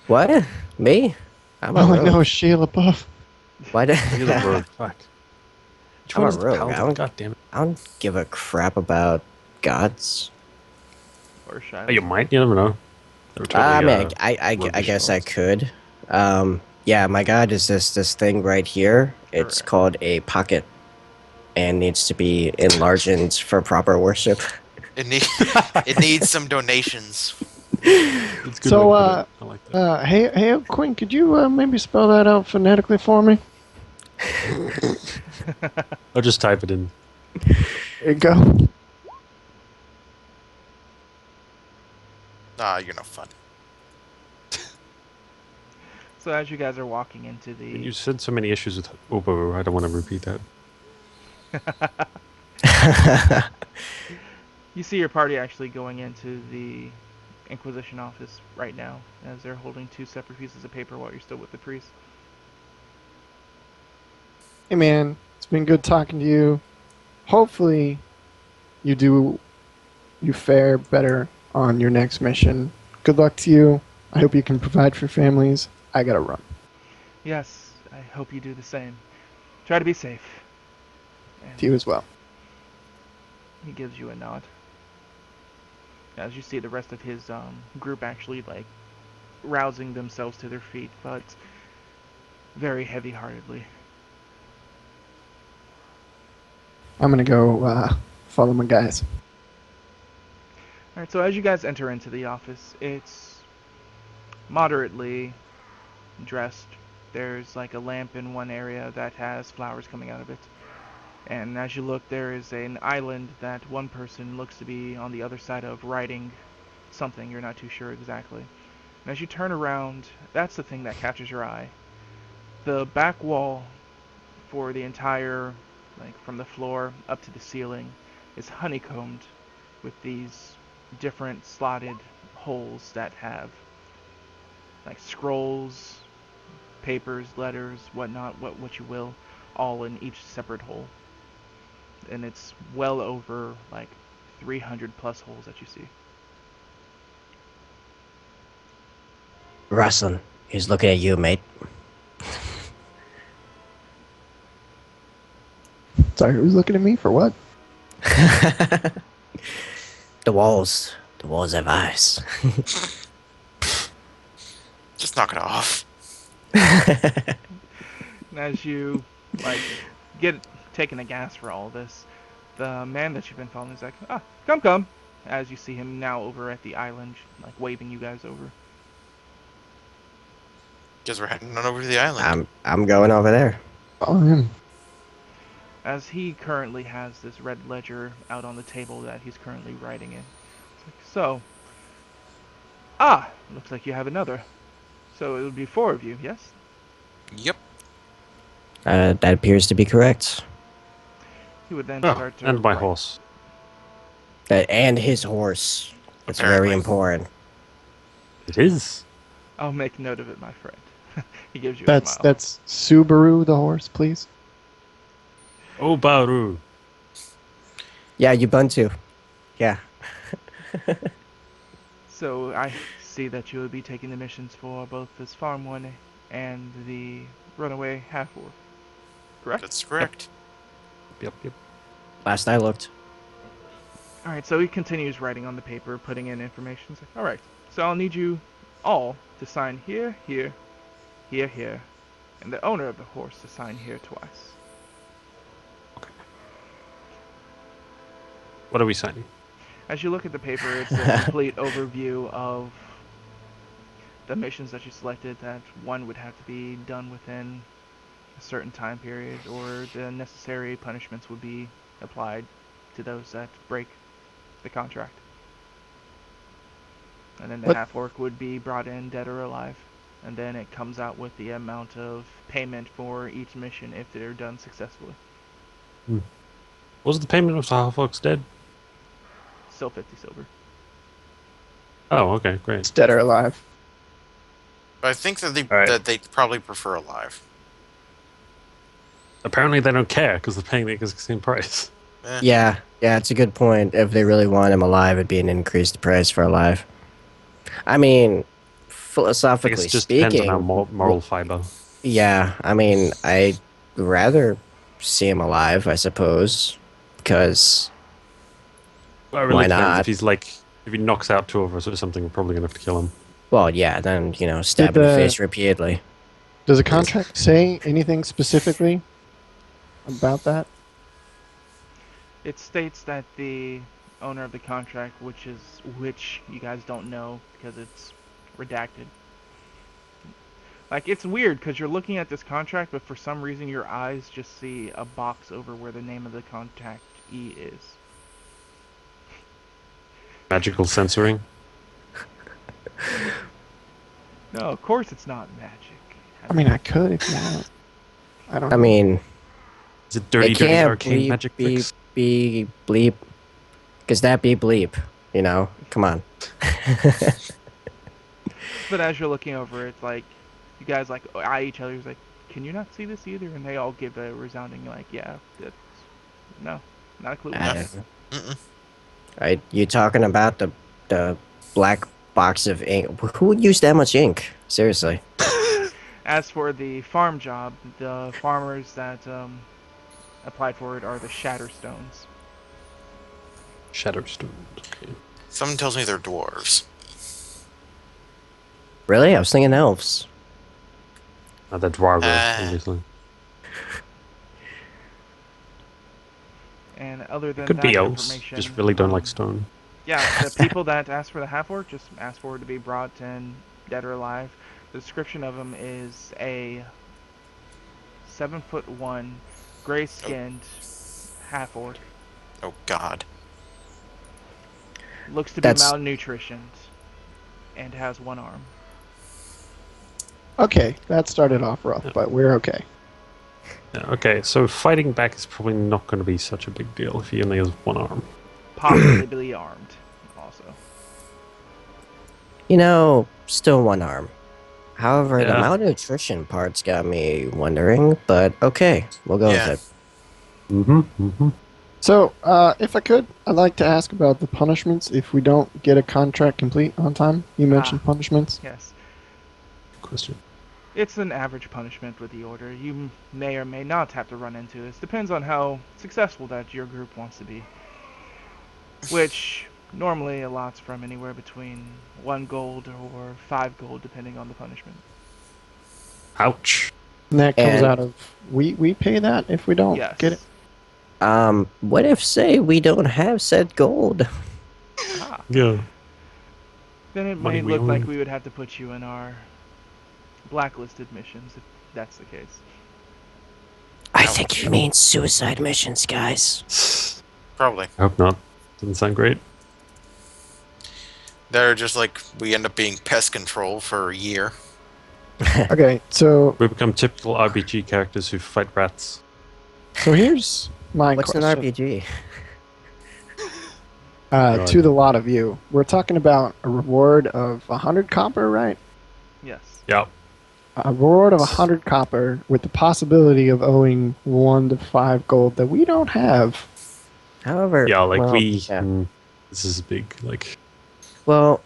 What? Me? I'm a All I rogue. know is Sheila Buff. Why did You're the rogue. Fuck. Which I'm one a is the rogue. paladin? God damn it. I don't give a crap about gods. Or shy. Oh, you might. You never know. They're I totally, mean, I roguish guess I gods. could. Yeah, my god is this thing right here. It's Correct. called a pocket, and needs to be enlarged for proper worship. It need it needs some donations. It's a good So, way to put it. I like that. hey, Quinn, could you maybe spell that out phonetically for me? I'll just type it in. There you go. Nah, you're no fun. So as you guys are walking into the You said so many issues with Obo. I don't want to repeat that. you see your party actually going into the Inquisition office right now as they're holding two separate pieces of paper while you're still with the priest. Hey, man, it's been good talking to you. Hopefully, you fare better on your next mission. Good luck to you. I hope you can provide for families. I gotta run. Yes, I hope you do the same. Try to be safe. And To you as well. he gives you a nod. As you see the rest of his group actually like rousing themselves to their feet, but very heavy-heartedly. I'm gonna go follow my guys. Alright, so as you guys enter into the office, it's moderately dressed. There's like a lamp in one area that has flowers coming out of it. And as you look, there is an island that one person looks to be on the other side of writing something. You're not too sure exactly. And as you turn around, that's the thing that catches your eye. The back wall for the entire, like from the floor up to the ceiling, is honeycombed with these different slotted holes that have like scrolls, papers, letters, whatnot, what you will, all in each separate hole. And it's well over like 300 plus holes that you see. Rustlin, he's looking at you, mate. Sorry, who's looking at me for what? The walls have eyes. Just knock it off. And as you like get taken aghast for all this, the man that you've been following is like, come. As you see him now over at the island, like waving you guys over. Guess we're heading on over to the island. I'm going over there. Follow him. As he currently has this red ledger out on the table that he's currently writing in. It's like, so, looks like you have another. So it would be 4 of you, yes? Yep. That appears to be correct. He would then Oh, start to and my write. horse. And his horse. It's very Apparently. important. It is. I'll make note of it, my friend. He gives you a That's smile. that's Subaru the horse, please. Obaru. Yeah, Ubuntu. Yeah. So I see that you will be taking the missions for both this farm one and the runaway half-orc. Correct? That's correct. Yep. Last I looked. Alright, so he continues writing on the paper, putting in information. He's like, alright, so I'll need you all to sign here, here, and the owner of the horse to sign here twice. What are we signing? As you look at the paper, it's a complete overview of the missions that you selected, that one would have to be done within a certain time period, or the necessary punishments would be applied to those that break the contract. And then the What- half-orc would be brought in dead or alive. And then it comes out with the amount of payment for each mission if they're done successfully. Was the payment of the half-orcs dead? Still 50 silver. Oh, okay, great. It's dead or alive. But I think that All right. they probably prefer alive. Apparently they don't care because they're paying the exact same price. Yeah, it's a good point. If they really want him alive, it'd be an increased price for alive. I mean, I guess philosophically it just depends speaking, on our moral fiber. yeah, I mean, I'd rather see him alive, I suppose, because Well, it really Why depends. not? If he's like, if he knocks out two of us or something, we're probably gonna have to kill him. well, yeah, then stab Did in the the- face repeatedly. Does the contract say anything specifically about that? It states that the owner of the contract, which you guys don't know because it's redacted. Like, it's weird because you're looking at this contract, but for some reason your eyes just see a box over where the name of the contactee is. Magical censoring. No, of course it's not magic. I mean, I could if you want. I don't I know. mean, Is it dirty, it dirty can't arcane magic be tricks? bleep, because that be bleep. Come on. But as you're looking over it, like, you guys like eye each other. It's like, can you not see this either? And they all give a resounding like, yeah, that's no, not a clue. Mm-mm. Right? You talking about the black box of ink? Who would use that much ink? Seriously. As for the farm job, the farmers that applied for it are the Shatterstones. Shatterstone. Okay. Someone tells me they're dwarves. Really? I was thinking elves. The Dwargo, Ah. obviously. And other than Could that be elves. information, Just really don't like stone. Yeah, the people that ask for the half-orc just ask for it to be brought in dead or alive. The description of him is a 7'1", gray-skinned half-orc. Oh God. Looks to be That's- malnutritioned and has one arm. Okay, that started off rough, but we're okay. Yeah, okay, so fighting back is probably not going to be such a big deal if he only has one arm. Possibly armed, also. Still one arm. However, the Yeah. malnutrition part's got me wondering, but okay, we'll go Yeah. with it. Mm-hmm. Mm-hmm. So, if I could, I'd like to ask about the punishments if we don't get a contract complete on time. You mentioned punishments. Yes. Question. It's an average punishment with the order. You may or may not have to run into this. Depends on how successful that your group wants to be. Which normally allots from anywhere between 1 gold or 5 gold, depending on the punishment. Ouch. And that comes And- out of we pay that if we don't Yes. get it. What if, say, we don't have said gold? Ah. Yeah. Then it Money may we look like own. we would have to put you in our blacklisted missions, if that's the case. I think you mean suicide missions, guys. Probably. I hope not. Doesn't sound great. They're just like we end up being pest control for a year. Okay, so We become typical RPG characters who fight rats. here's my What's an question. RPG? To the lot of you. We're talking about a reward of 100 copper, right? Yes. Yeah. A reward of 100 copper with the possibility of owing 1 to 5 gold that we don't have. However, Yeah, like well, we. yeah. This is big. Like, Well,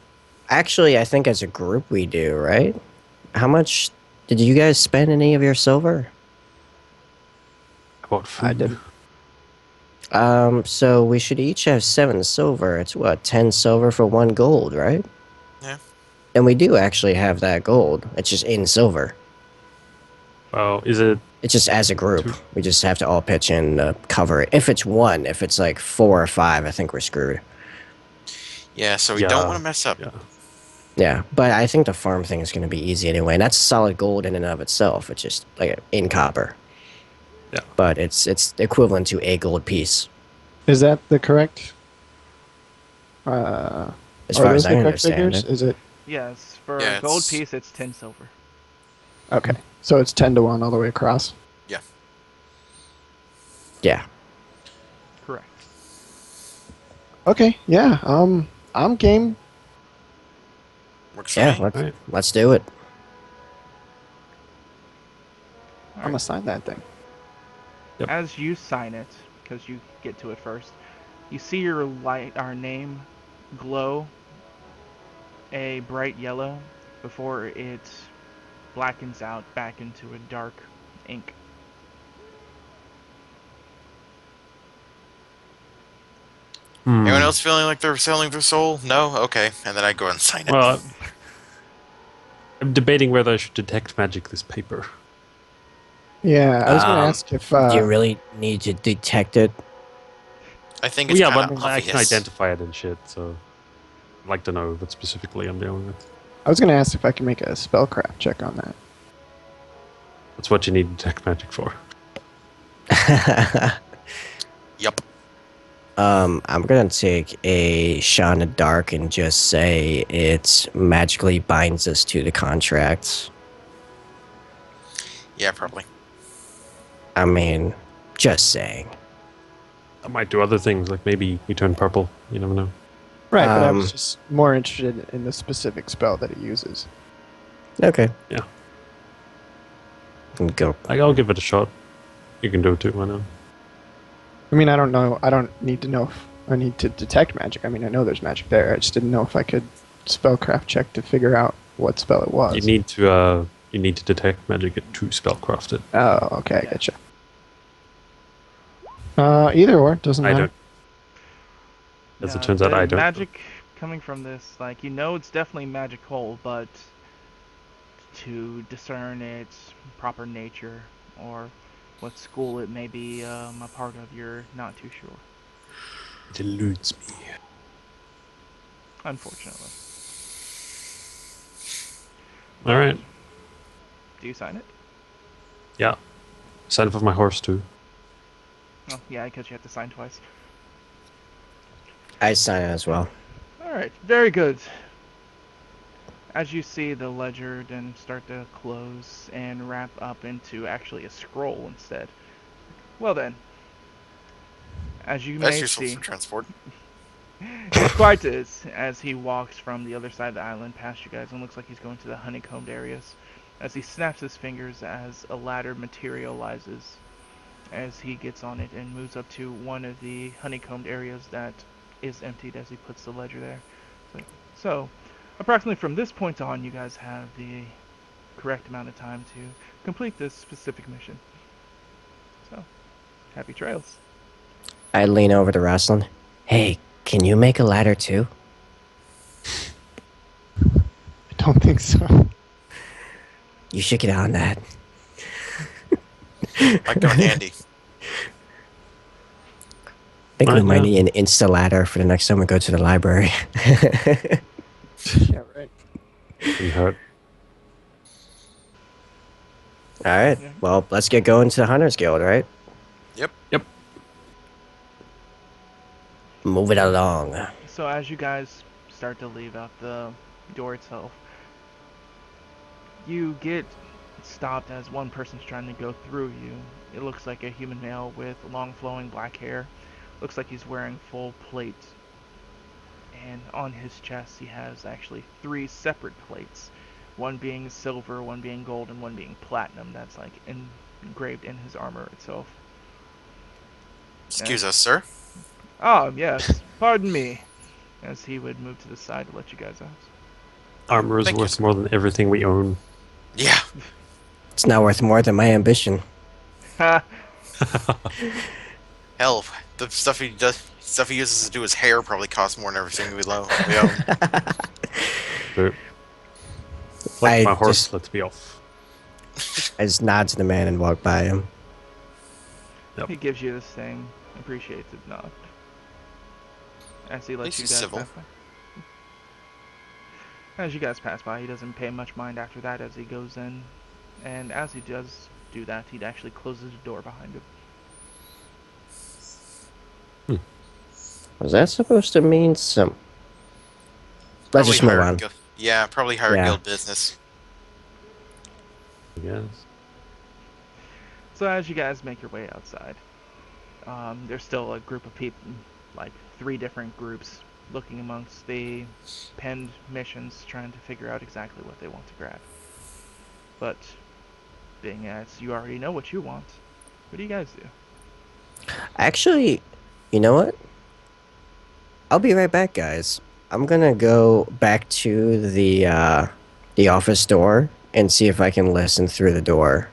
actually, I think as a group we do, right? How much did you guys spend any of your silver? about food. I didn't. So we should each have 7 silver. It's what, 10 silver for 1 gold, right? Yeah. And we do actually have that gold. It's just in silver. Oh, is it It's just as a group. Two. We just have to all pitch in to cover it. If it's one, if it's like 4 or 5, I think we're screwed. Yeah, so we Yeah. don't want to mess up. Yeah. Yeah, but I think the farm thing is going to be easy anyway, and that's solid gold in and of itself. It's just like in copper. Yeah. But it's equivalent to a gold piece, Is that the correct? as Are far those as I the correct understand figures? it. Is it Yes, for Yeah, a gold it's- piece, it's 10 silver. okay? So it's 10-1 all the way across. Yeah. Correct. Okay, yeah. I'm game. Works for Yeah, me. let's, Alright. let's do it. I'm gonna sign that thing. Yep. As you sign it, because you get to it first, you see your our name glow a bright yellow before it blackens out back into a dark ink. Anyone else feeling like they're selling their soul? No? Okay. And then I go and sign it. Well, I'm debating whether I should detect magic this paper. Yeah, I was gonna Um, ask if Do you really need to detect it? I think Well, it's yeah, kind but of I obvious. can identify it and shit, so I'd like to know what specifically I'm dealing with. I was gonna ask if I can make a spellcraft check on that. That's what you need detect magic for. Yep. I'm gonna take a shot in the dark and just say it magically binds us to the contract. Yeah, probably. I mean, just saying. I might do other things, like maybe you turn purple. You never know. Right, but I was Um, just more interested in the specific spell that it uses. Okay. Yeah. Go. I'll give it a shot. You can do it too, why not? I mean, I don't know. I don't need to know if I need to detect magic. I mean, I know there's magic there. I just didn't know if I could spellcraft check to figure out what spell it was. You need to detect magic to spellcraft it. Oh, okay, I getcha. Either or doesn't I matter. don't. As Yeah, it turns out, the I don't. magic coming from this, like, you know it's definitely magical, but to discern its proper nature or what school it may be a part of, you're not too sure, It eludes me. unfortunately. All right. Do you sign it? Yeah. Sign for my horse too. Oh, yeah, I guess you have to sign twice. I sign it as well. Alright, very good. As you see the ledger then start to close and wrap up into actually a scroll instead. Well then, as you That's may useful see, for transport. quite is, as he walks from the other side of the island past you guys and looks like he's going to the honeycombed areas. As he snaps his fingers as a ladder materializes as he gets on it and moves up to one of the honeycombed areas that is emptied as he puts the ledger there. So approximately from this point on, you guys have the correct amount of time to complete this specific mission. So, happy trails. I lean over to Rosalind. Hey, can you make a ladder too? I don't think so. You should get on that. Might come in handy. I think we Right, might yeah. need an Insta ladder for the next time we go to the library. Yeah, right. Didn't hurt. All right. Yeah. Well, let's get going to the Hunters Guild, right? Yep. Yep. Move it along. So as you guys start to leave out the door itself, you get stopped as one person's trying to go through you. It looks like a human male with long flowing black hair. Looks like he's wearing full plate. And on his chest he has actually 3 separate plates. One being silver, one being gold, and one being platinum. That's like engraved in his armor itself. Excuse us, sir. Ah, yes. Pardon me. As he would move to the side to let you guys out. Armor is Thank you. worth more than everything we own. Yeah. It's not worth more than my ambition. Ha! Hell, the stuff he uses to do his hair probably costs more than everything we own. So, like I my horse just- lets me off. I just nod to the man and walk by him. Yep. He gives you the same appreciative nod as he lets least you he's guys civil. pass by. As you guys pass by, he doesn't pay much mind after that as he goes in. And as he does do that, he actually closes the door behind him. Was that supposed to mean some? Let's just move higher on. Yeah, probably higher Yeah. guild business. Yes. So as you guys make your way outside, there's still a group of people, like 3 different groups, looking amongst the penned missions, trying to figure out exactly what they want to grab. But being as you already know what you want, what do you guys do? Actually, you know what? I'll be right back, guys. I'm gonna go back to the office door and see if I can listen through the door,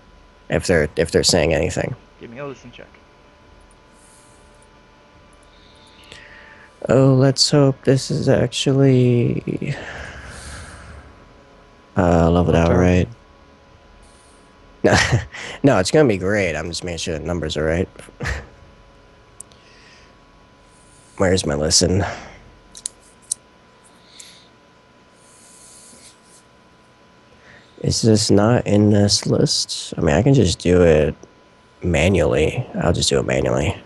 if they're saying anything. Give me a listen check. Oh, let's hope this is actually leveled out right. No, no, it's gonna be great. I'm just making sure the numbers are right. Where's my listen? Is this not in this list? I mean, I can just do it manually. I'll just do it manually.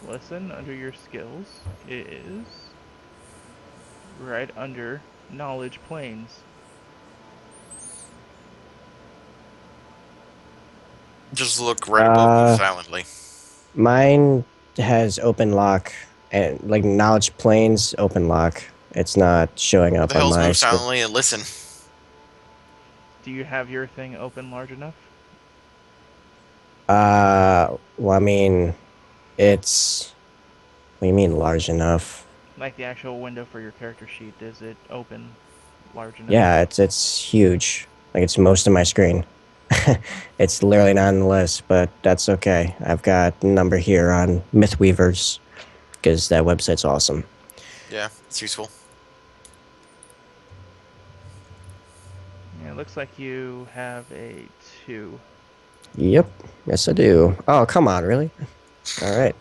Listen, under your skills is right under knowledge planes. Just look right above you Uh, silently. Mine has open lock and like knowledge planes open lock. It's not showing What up the on hell's my move screen. silently and listen? Do you have your thing open large enough? Well, I mean, it's. What do you mean large enough? Like the actual window for your character sheet, is it open large enough? Yeah, it's huge. Like it's most of my screen. It's literally not on the list, but that's okay. I've got a number here on Mythweavers because that website's awesome. Yeah, it's useful. Yeah, it looks like you have a 2. Yep, yes I do. Oh, come on, really? All right.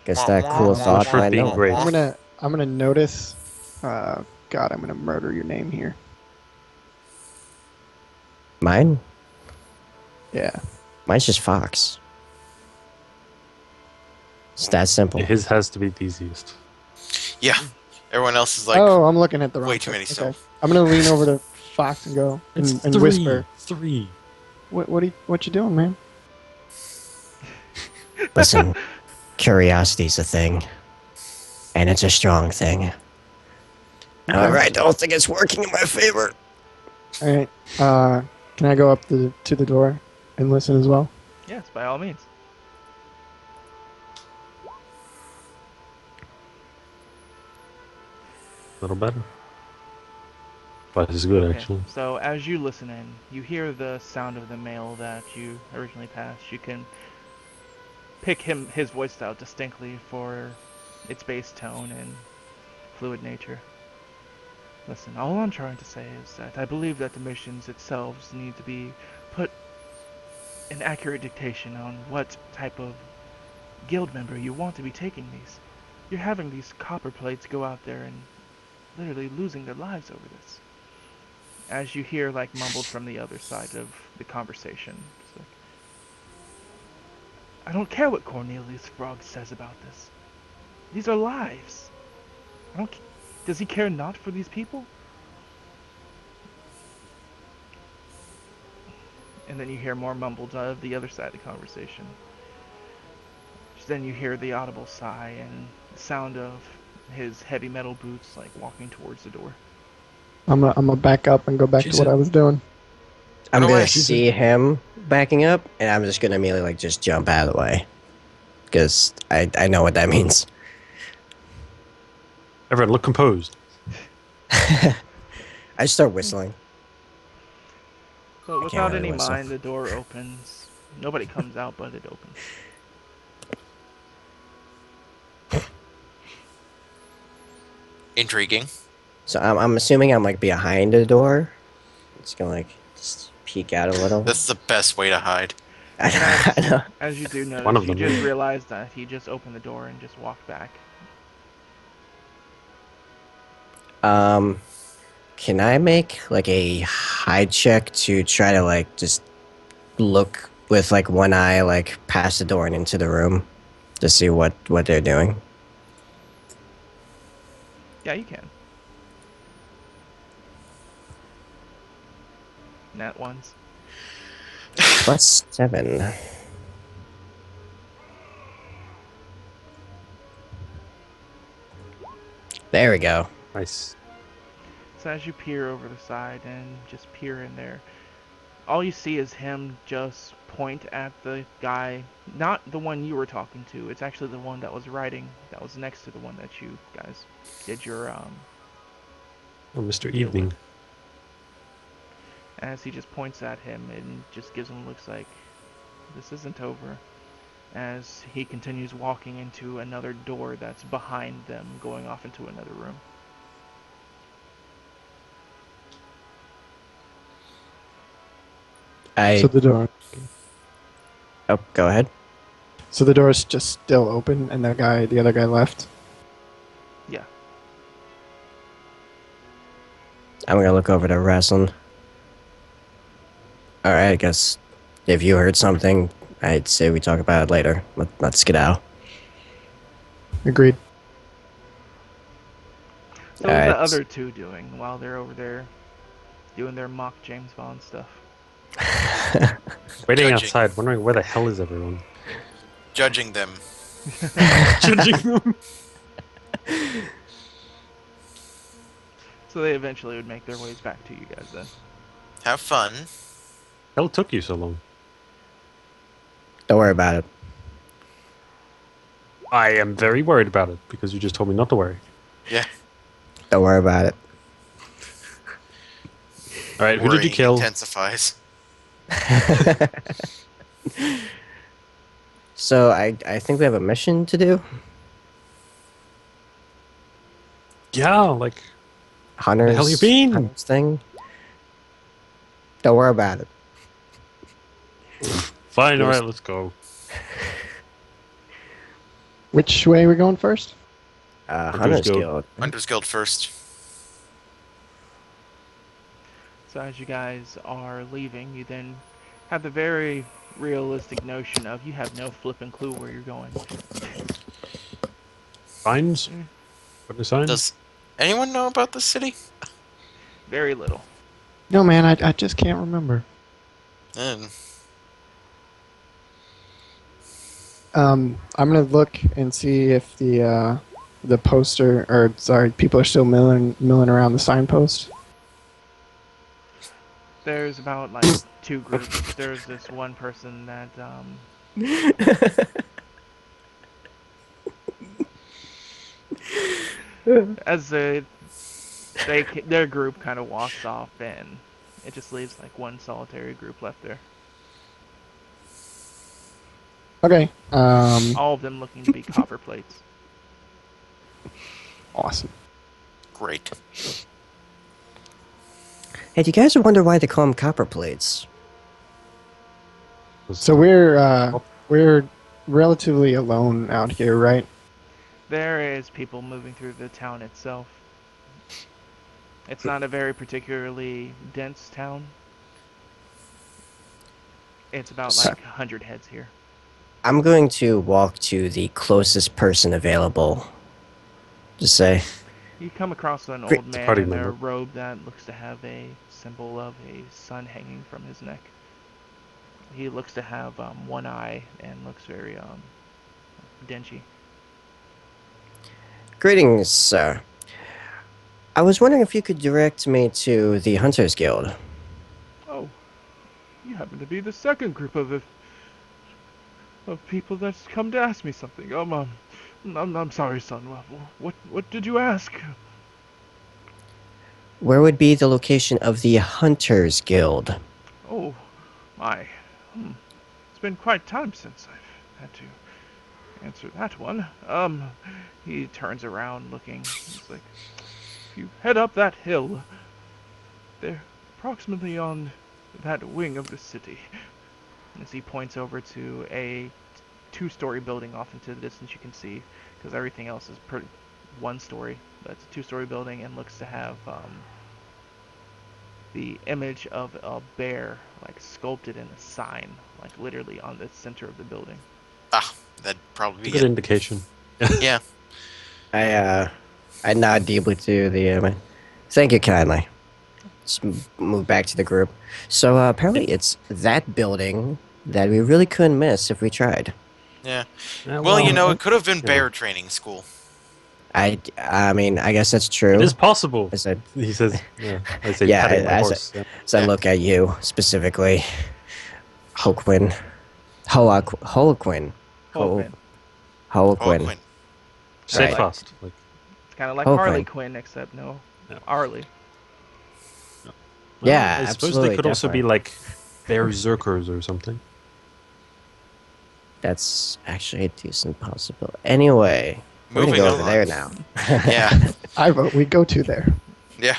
Guess that cool thought For I being know. great. I'm gonna notice. God, I'm gonna murder your name here. Mine? Yeah. Mine's just Fox. It's that simple. His has to be the easiest. Yeah. Everyone else is like, Oh, I'm looking at the wrong. way too many Okay. stuff. I'm gonna lean over to Fox and go and whisper. 3. What you doing, man? Listen, curiosity's a thing, and it's a strong thing. However, I don't think it's working in my favor. All right. Can I go up to the door and listen as well? Yes, by all means. A little better. But it's good, Okay, actually. so as you listen in, you hear the sound of the mail that you originally passed. You can pick his voice out distinctly for its bass tone and fluid nature. Listen, all I'm trying to say is that I believe that the missions itself need to be put an accurate dictation on what type of guild member you want to be taking these. You're having these copper plates go out there and literally losing their lives over this. As you hear like mumbled from the other side of the conversation. It's like, I don't care what Cornelius Frog says about this. These are lives. Does he care not for these people? And then you hear more mumbled of the other side of the conversation. Then you hear the audible sigh and the sound of his heavy metal boots like walking towards the door. I'm gonna back up and go back to what I was doing. I'm No gonna way. see him backing up, and I'm just gonna immediately like just jump out of the way, because I know what that means. Everyone, look composed. I just start whistling. So can't without really any whistle. mind, the door opens. Nobody comes out, but it opens. Intriguing. So I'm assuming I'm like behind the door, Just gonna like just peek out a little. That's the best way to hide. I know. As you do One notice, of you them, just yeah. realized that he just opened the door and just walked back. Can I make like a hide check to try to like just look with like one eye like past the door and into the room to see what they're doing? Yeah, you can. Nat ones. +7. There we go. Nice. So as you peer over the side and just peer in there, all you see is him just point at the guy, not the one you were talking to. It's actually the one that was writing, that was next to the one that you guys did your Oh, Mr. deal Evening. with. As he just points at him and just gives him looks like this isn't over. As he continues walking into another door that's behind them, going off into another room. I So the door. oh, go ahead. So the door is just still open, and the other guy left. Yeah. I'm gonna look over to wrestling. All right, I guess if you heard something, I'd say we talk about it later. Let's get out. Agreed. So what are Alright. the other two doing while they're over there doing their mock James Bond stuff? Waiting Judging. outside, wondering where the hell is everyone? Judging them. Judging them. So they eventually would make their ways back to you guys then. Have fun. Hell took you so long. Don't worry about it. I am very worried about it because you just told me not to worry. Yeah. Don't worry about it. All right, who did you Worrying kill? intensifies. So I think we have a mission to do. Yeah, like Hunters. hell you been? Hunters thing. Don't worry about it. fine. All right, let's go. Which way are we going first? Hunters Guild. Hunters Guild first. So as you guys are leaving, you then have the very realistic notion of you have no flipping clue where you're going. Signs? Mm. What are signs? Does anyone know about this city? Very little. No, man, I just can't remember. I'm gonna look and see if the poster, or sorry, people are still milling around the signpost. There's about like two groups. There's this one person that as their group kind of walks off, and it just leaves like one solitary group left there. Okay. All of them looking to be copper plates. Awesome. Great. Hey, do you guys wonder why they call them copper plates? So we're relatively alone out here, right? There is people moving through the town itself. It's not a very particularly dense town. It's about So- like 100 heads here. I'm going to walk to the closest person available. Just say, You come across an Great. old man Party in a member. robe that looks to have a symbol of a sun hanging from his neck. He looks to have one eye and looks very dingy. greetings, sir. I was wondering if you could direct me to the Hunters Guild. Oh, you happen to be the second group of people that's come to ask me something. I'm sorry, son. What did you ask? Where would be the location of the Hunters Guild? Oh, my. It's been quite time since I've had to answer that one. He turns around looking. He's like, if you head up that hill, approximately on that wing of the city. As he points over to a two-story building off into the distance, you can see, because everything else is one story. But it's a two-story building and looks to have the image of a bear like sculpted in a sign, like literally on the center of the building. Ah, that'd probably It's a be good it. indication. Yeah. I nod deeply to the. Thank you kindly. Let's move back to the group. So apparently it's that building that we really couldn't miss if we tried. Yeah. Yeah, Well, you know, it it- could have been you know, bear training school. I mean, I guess that's true. it is possible. As I, He says, yeah, I say yeah, patting my as, horse. Yeah. as I Yeah. look at you specifically, Hoquin, Holoquin, Hoquin. Oh, Holoquin. Quinn. Say it Right. fast. Like, It's kind of like Oh, Harley Quinn. Quinn, except no, Yeah. Arlie. well, Yeah, I suppose absolutely, they could also be definitely. like berserkers or something. That's actually a decent possibility. Anyway, we're gonna Moving go over on. there now. Yeah. I vote we go to there. Yeah.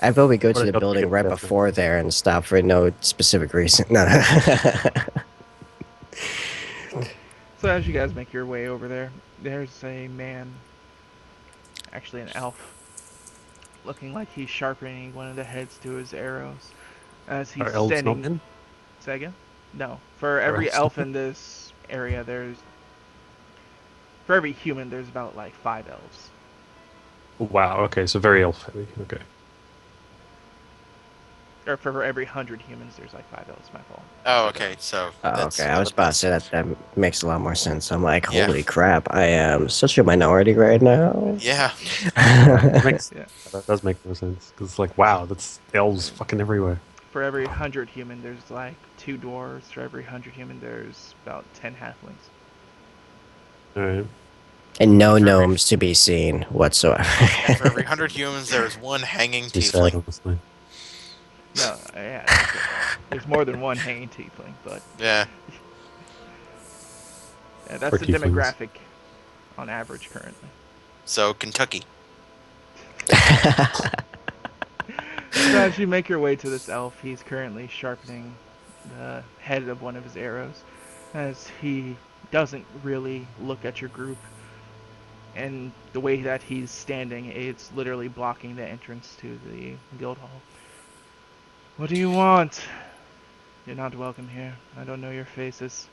I vote we go What to a the gut building feel, right definitely. before there and stop for no specific reason. No. So as you guys make your way over there, there's a man, actually an elf, looking like he's sharpening one of the heads to his arrows. As he's Are elves not standing. in? Say again? No. For every elves elf not in this area, for every human, there's about like 5 elves. Wow. Okay, so very elf heavy. Okay. Or for every 100 humans, there's like 5 elves. My fault. Oh, okay. So. Oh, that's okay, I was about to say that makes a lot more sense. I'm like, Yeah. holy crap, I am such a minority right now. Yeah. Yeah. That does make more sense because it's like, wow, that's elves fucking everywhere. For every 100 human, there's like 2 dwarves. For every 100 human, there's about 10 halflings. All right. And no For every- gnomes to be seen whatsoever. And for every 100 humans, there's one hanging Too sad, tiefling. honestly. No, yeah. There's more than one hanging tiefling, but Yeah. yeah, that's For the tieflings. demographic on average currently. So, Kentucky. So as you make your way to this elf, he's currently sharpening the head of one of his arrows, as he doesn't really look at your group. And the way that he's standing, it's literally blocking the entrance to the guild hall. What do you want? You're not welcome here. I don't know your faces.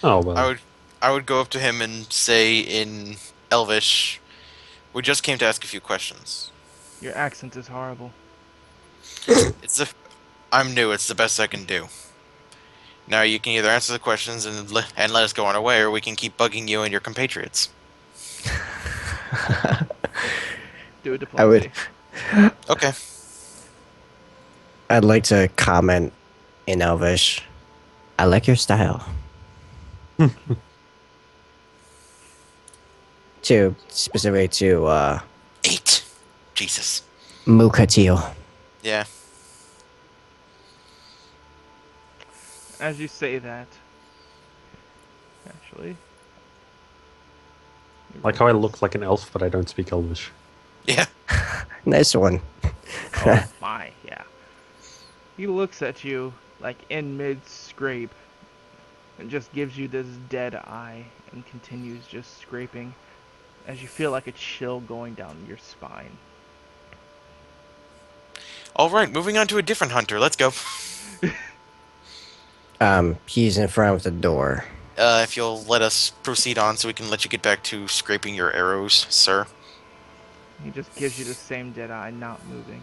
Oh well. I would go up to him and say in Elvish, "We just came to ask a few questions." Your accent is horrible. I'm new. It's the best I can do. Now you can either answer the questions and let us go on our way, or we can keep bugging you and your compatriots. Do a I would- diplomacy. Okay. I'd like to comment in Elvish. I like your style. Specifically to 8. Jesus. Mukateel. Yeah. As you say that, actually, Like how I look like an elf, but I don't speak Elvish. Yeah. Nice one. Oh my, yeah. He looks at you like in mid scrape and just gives you this dead eye and continues just scraping as you feel like a chill going down your spine. All right. Moving on to a different hunter. Let's go. He's in front of the door. If you'll let us proceed on, so we can let you get back to scraping your arrows, sir. He just gives you the same dead eye, not moving.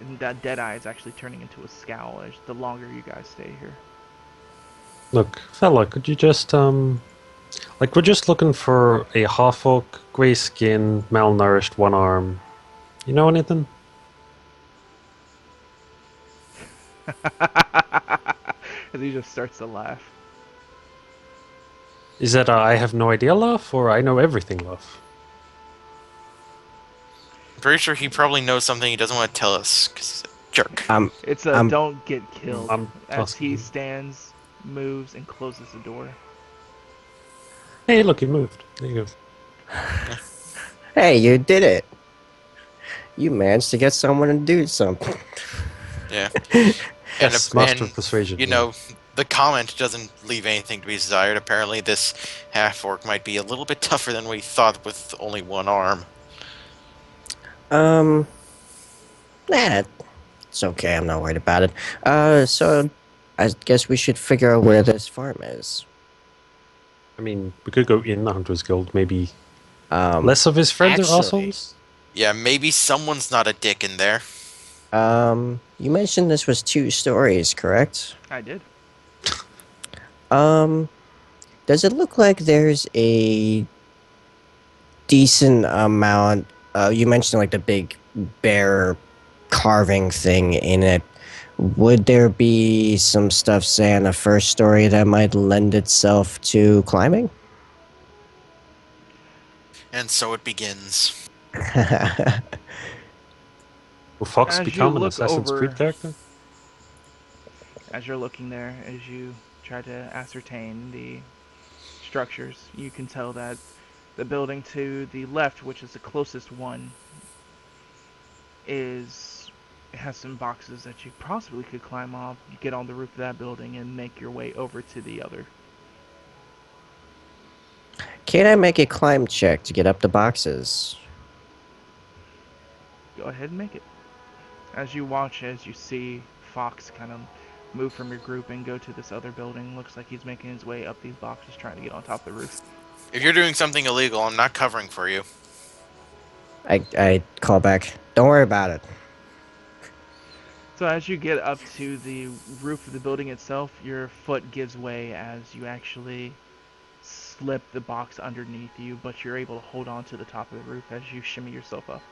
And that dead eye is actually turning into a scowl as the longer you guys stay here. Look, fella, could you just like we're just looking for a half orc, grey skin, malnourished, one arm. You know anything? As he just starts to laugh. Is that I have no idea laugh, or I know everything laugh? I'm pretty sure he probably knows something he doesn't want to tell us, 'cause he's a jerk. It's a don't get killed I'm as asking he you. stands, moves, and closes the door. Hey, look, he moved. There you go. Hey, you did it. You managed to get someone to do something. Yeah. Yes, master of persuasion. you know, the comment doesn't leave anything to be desired. Apparently, this half orc might be a little bit tougher than we thought with only one arm. Um, nah, it's okay. I'm not worried about it. So I guess we should figure out where this farm is. I mean, we could go in the Hunters Guild. Maybe Um, less of his friends are actually- assholes. Yeah, maybe someone's not a dick in there. you mentioned this was 2 stories, correct? I did. Does it look like there's a decent amount? You mentioned like the big bear carving thing in it. Would there be some stuff, say, on the first story that might lend itself to climbing? And so it begins. Will Fox As you become an look Assassin's over- Creed character? As you're looking there, as you try to ascertain the structures, you can tell that the building to the left, which is the closest one, has some boxes that you possibly could climb off, get on the roof of that building, and make your way over to the other. Can I make a climb check to get up the boxes? Go ahead and make it. As you watch, as you see Fox kind of move from your group and go to this other building, looks like he's making his way up these boxes, trying to get on top of the roof. If you're doing something illegal, I'm not covering for you. I call back. Don't worry about it. So as you get up to the roof of the building itself, your foot gives way as you actually slip the box underneath you, but you're able to hold on to the top of the roof as you shimmy yourself up.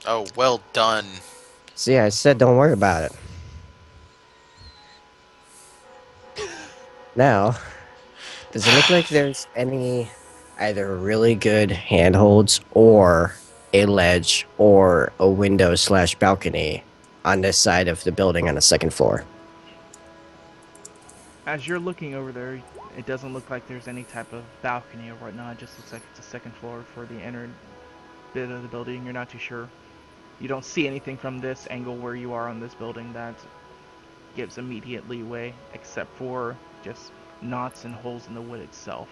Oh, well done. See, I said don't worry about it. Now, does it look like there's any either really good handholds or a ledge or a window slash balcony on this side of the building on the second floor? As you're looking over there, it doesn't look like there's any type of balcony or whatnot. It just looks like it's a second floor for the inner bit of the building. You're not too sure. You don't see anything from this angle where you are on this building that gives immediate leeway, except for just knots and holes in the wood itself.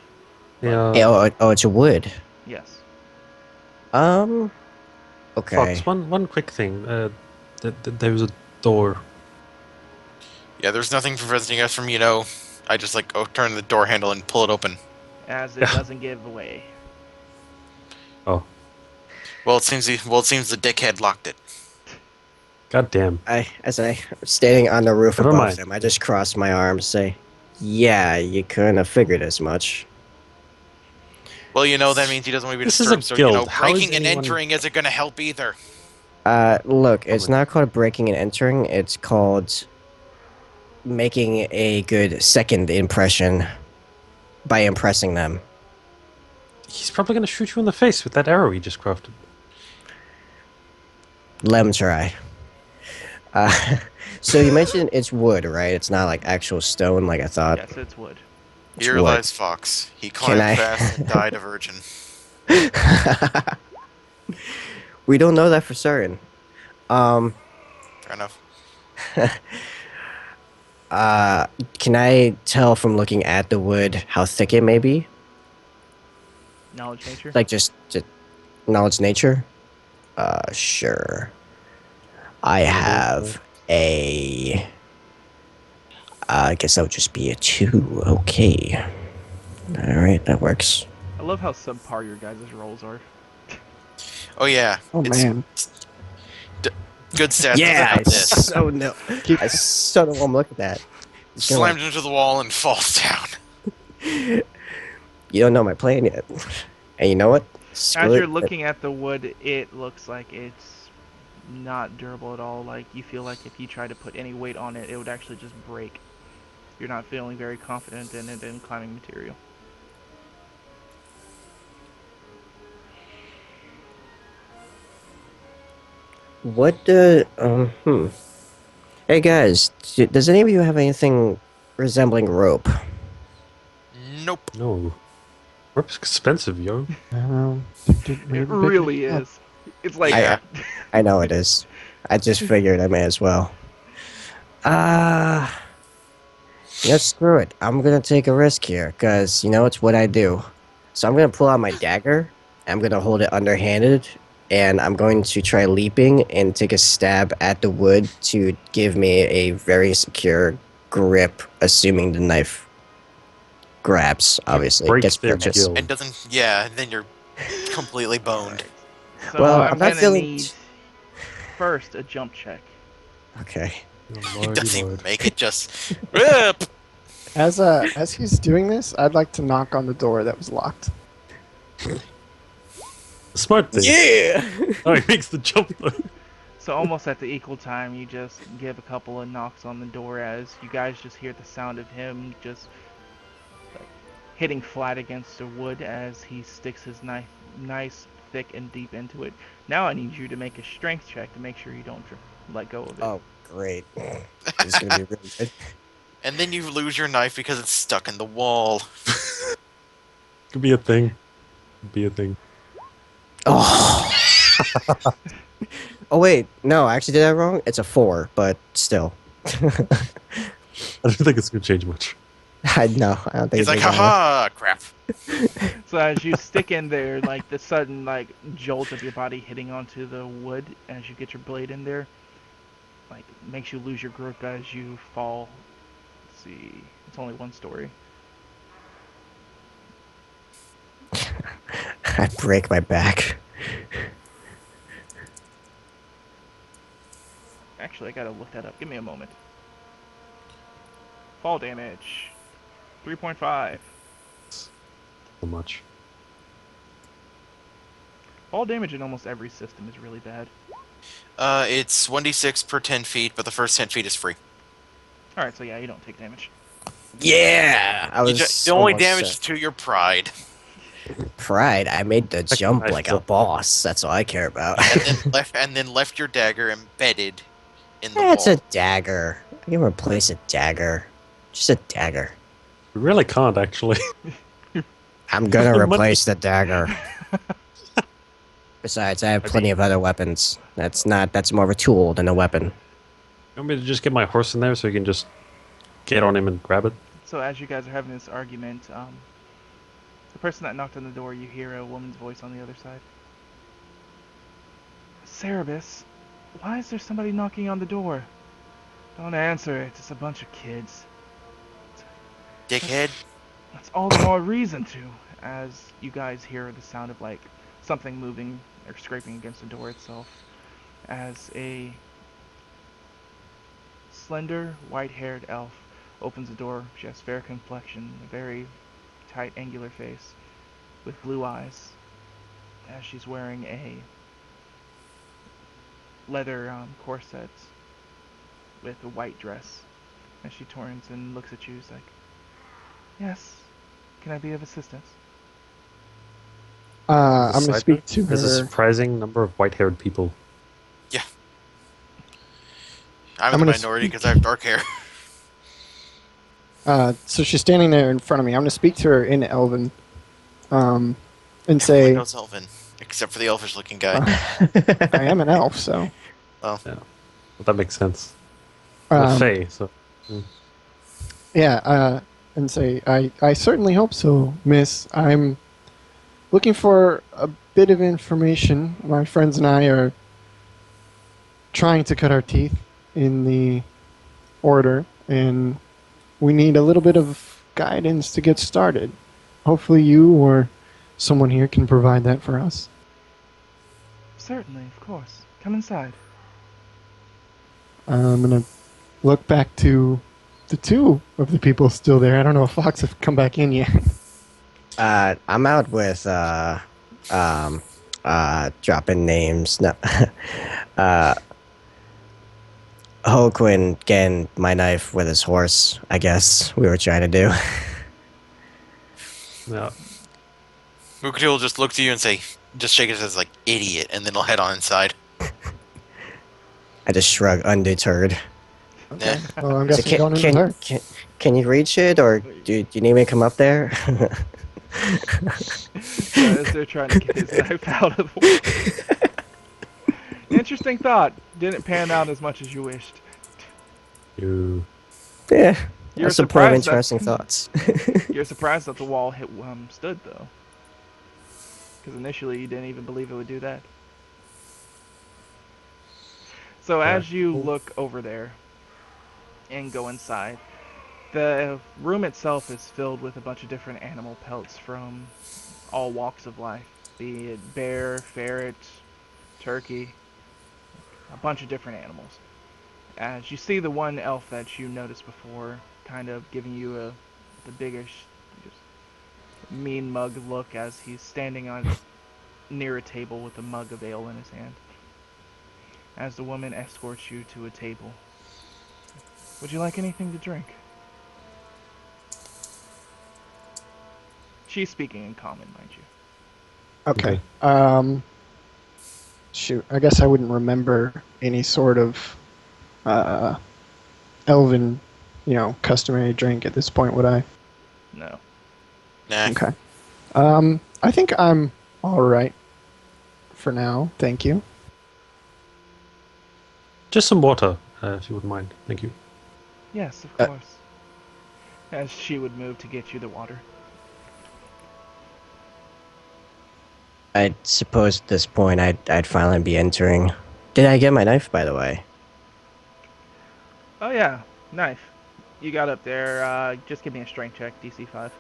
Yeah. Oh, it's a wood. Yes. Okay. Fox, one quick thing. There was a door. Yeah, there's nothing preventing us from, I just turn the door handle and pull it open. As it doesn't give away. Oh, Well, it seems the dickhead locked it. god damn. As I standing on the roof Never above mind. them, I just cross my arms, say, "Yeah, you couldn't have figured as much." Well, that means he doesn't want to be This is a disturbed. So, guild. How is breaking and anyone- entering isn't going to help either. Look, it's not called breaking and entering. It's called making a good second impression by impressing them. He's probably going to shoot you in the face with that arrow he just crafted. Let them try. So you mentioned it's wood, right? It's not like actual stone, like I thought. Yes, it's wood. It's Here wood. lies Fox. He climbed I- fast and died a virgin. We don't know that for certain. Fair enough. Can I tell from looking at the wood how thick it may be? Knowledge nature? Like just knowledge nature? Sure. I have a. I guess that would just be a 2. Okay. Alright, that works. I love how subpar your guys' rolls are. Oh, yeah. Oh It's man. good stats. Yeah, I About this. so no. I so don't want to look at that. It's gonna, Slammed into the wall and falls down. you don't know my plan yet. And you know what? Screw As it. you're looking at the wood, it looks like it's not durable at all. Like, you feel like if you try to put any weight on it, it would actually just break. You're not feeling very confident in it in climbing material. What Hey guys, does any of you have anything resembling rope? Nope. No. Rope's expensive, yo. It really is. It's like I I know it is. I just figured I may as well. Yeah, screw it. I'm gonna take a risk here, cause it's what I do. So I'm gonna pull out my dagger. I'm gonna hold it underhanded, and I'm going to try leaping and take a stab at the wood to give me a very secure grip, assuming the knife grabs. Obviously, Break gets their purchased. guild. And doesn't. Yeah, then you're completely boned. So Well, I'm I'm not gonna feeling need first a jump check. Okay. Oh, It lordy doesn't even lord. make it. Just rip. As he's doing this, I'd like to knock on the door that was locked. Smart thing. Yeah. Oh, he makes the jump though. So almost at the equal time, you just give a couple of knocks on the door as you guys just hear the sound of him just like, hitting flat against the wood as he sticks his knife nice, thick, and deep into it. Now I need you to make a strength check to make sure you don't let go of it. Oh, great. This is gonna be really good. And then you lose your knife because it's stuck in the wall. Could be a thing. Could be a thing. Oh. Oh wait, no, I actually did that wrong. It's a 4, but still. I don't think it's gonna change much. I know. I don't think He's like, it's gonna haha, crap. So as you stick in there, like the sudden like jolt of your body hitting onto the wood as you get your blade in there, like makes you lose your grip as you fall. Let's see, it's only one story. I break my back. Actually, I gotta look that up. Give me a moment. Fall damage, 3.5. So much. Fall damage in almost every system is really bad. It's 1d6 per 10 feet, but the first 10 feet is free. All right, so yeah, you don't take damage. Yeah, I was. The only almost damage is to your pride. pride. I made the jump nice like a jump. boss. That's all I care about. And then left your dagger embedded in the That's wall. a dagger. I can replace a dagger. Just a dagger. We really can't actually. I'm gonna Money. replace the dagger. Besides, I have plenty of other weapons. That's more of a tool than a weapon. You want me to just get my horse in there so you can just get on him and grab it? So as you guys are having this argument, the person that knocked on the door, you hear a woman's voice on the other side. Cerebus, why is there somebody knocking on the door? Don't answer it. It's a bunch of kids. Dickhead. That's all the more reason to. As you guys hear the sound of like something moving or scraping against the door itself, as a slender, white-haired elf opens the door. She has fair complexion, a very tight, angular face, with blue eyes, as she's wearing a leather corset with a white dress. As she turns and looks at you, she's like, "Yes, can I be of assistance?" I'm gonna Side speak note, to There's a her. surprising number of white-haired people. I'm I'm in the gonna minority speak- because I have dark hair. So she's standing there in front of me. I'm gonna speak to her in Elven, and Everyone say, knows Elven, except for the elfish-looking guy. I am an elf, so. Well, that makes sense. Well, Um, Faye, so Yeah, and say, I certainly hope so, miss. I'm looking for a bit of information. My friends and I are trying to cut our teeth in the order, and we need a little bit of guidance to get started. Hopefully you or someone here can provide that for us. Certainly, of course. Come inside. I'm going to look back to the two of the people still there. I don't know if Fox have come back in yet. I'm out with dropping names. No. Hoquin getting my knife with his horse, I guess we were trying to do. yeah. Mukatu will just look to you and say, just shake his head like, idiot, and then he'll head on inside. I just shrug, undeterred. Yeah. Well, I'm So guessing going in with her. can you reach it, or do you need me to come up there? So as they're trying to get his knife out of the way. Interesting thought. Didn't pan out as much as you wished. You. Yeah, You're that's the point of surprised that interesting thoughts. you're surprised that the wall stood though, because initially you didn't even believe it would do that. So Yeah. as you look over there and go inside, the room itself is filled with a bunch of different animal pelts from all walks of life, be it bear, ferret, turkey, a bunch of different animals. As you see the one elf that you noticed before, kind of giving you the biggish, just mean mug look as he's standing on near a table with a mug of ale in his hand. As the woman escorts you to a table. Would you like anything to drink? She's speaking in common, mind you. Okay. Okay. Shoot. I guess I wouldn't remember any sort of elven, customary drink at this point, would I? No. Nah. Okay. I think I'm all right for now. Thank you. Just some water, if you wouldn't mind. Thank you. Yes, of Uh, course. As she would move to get you the water. I suppose at this point I'd finally be entering. Did I get my knife, by the way? Oh yeah, knife. You got up there. Just give me a strength check, DC 5.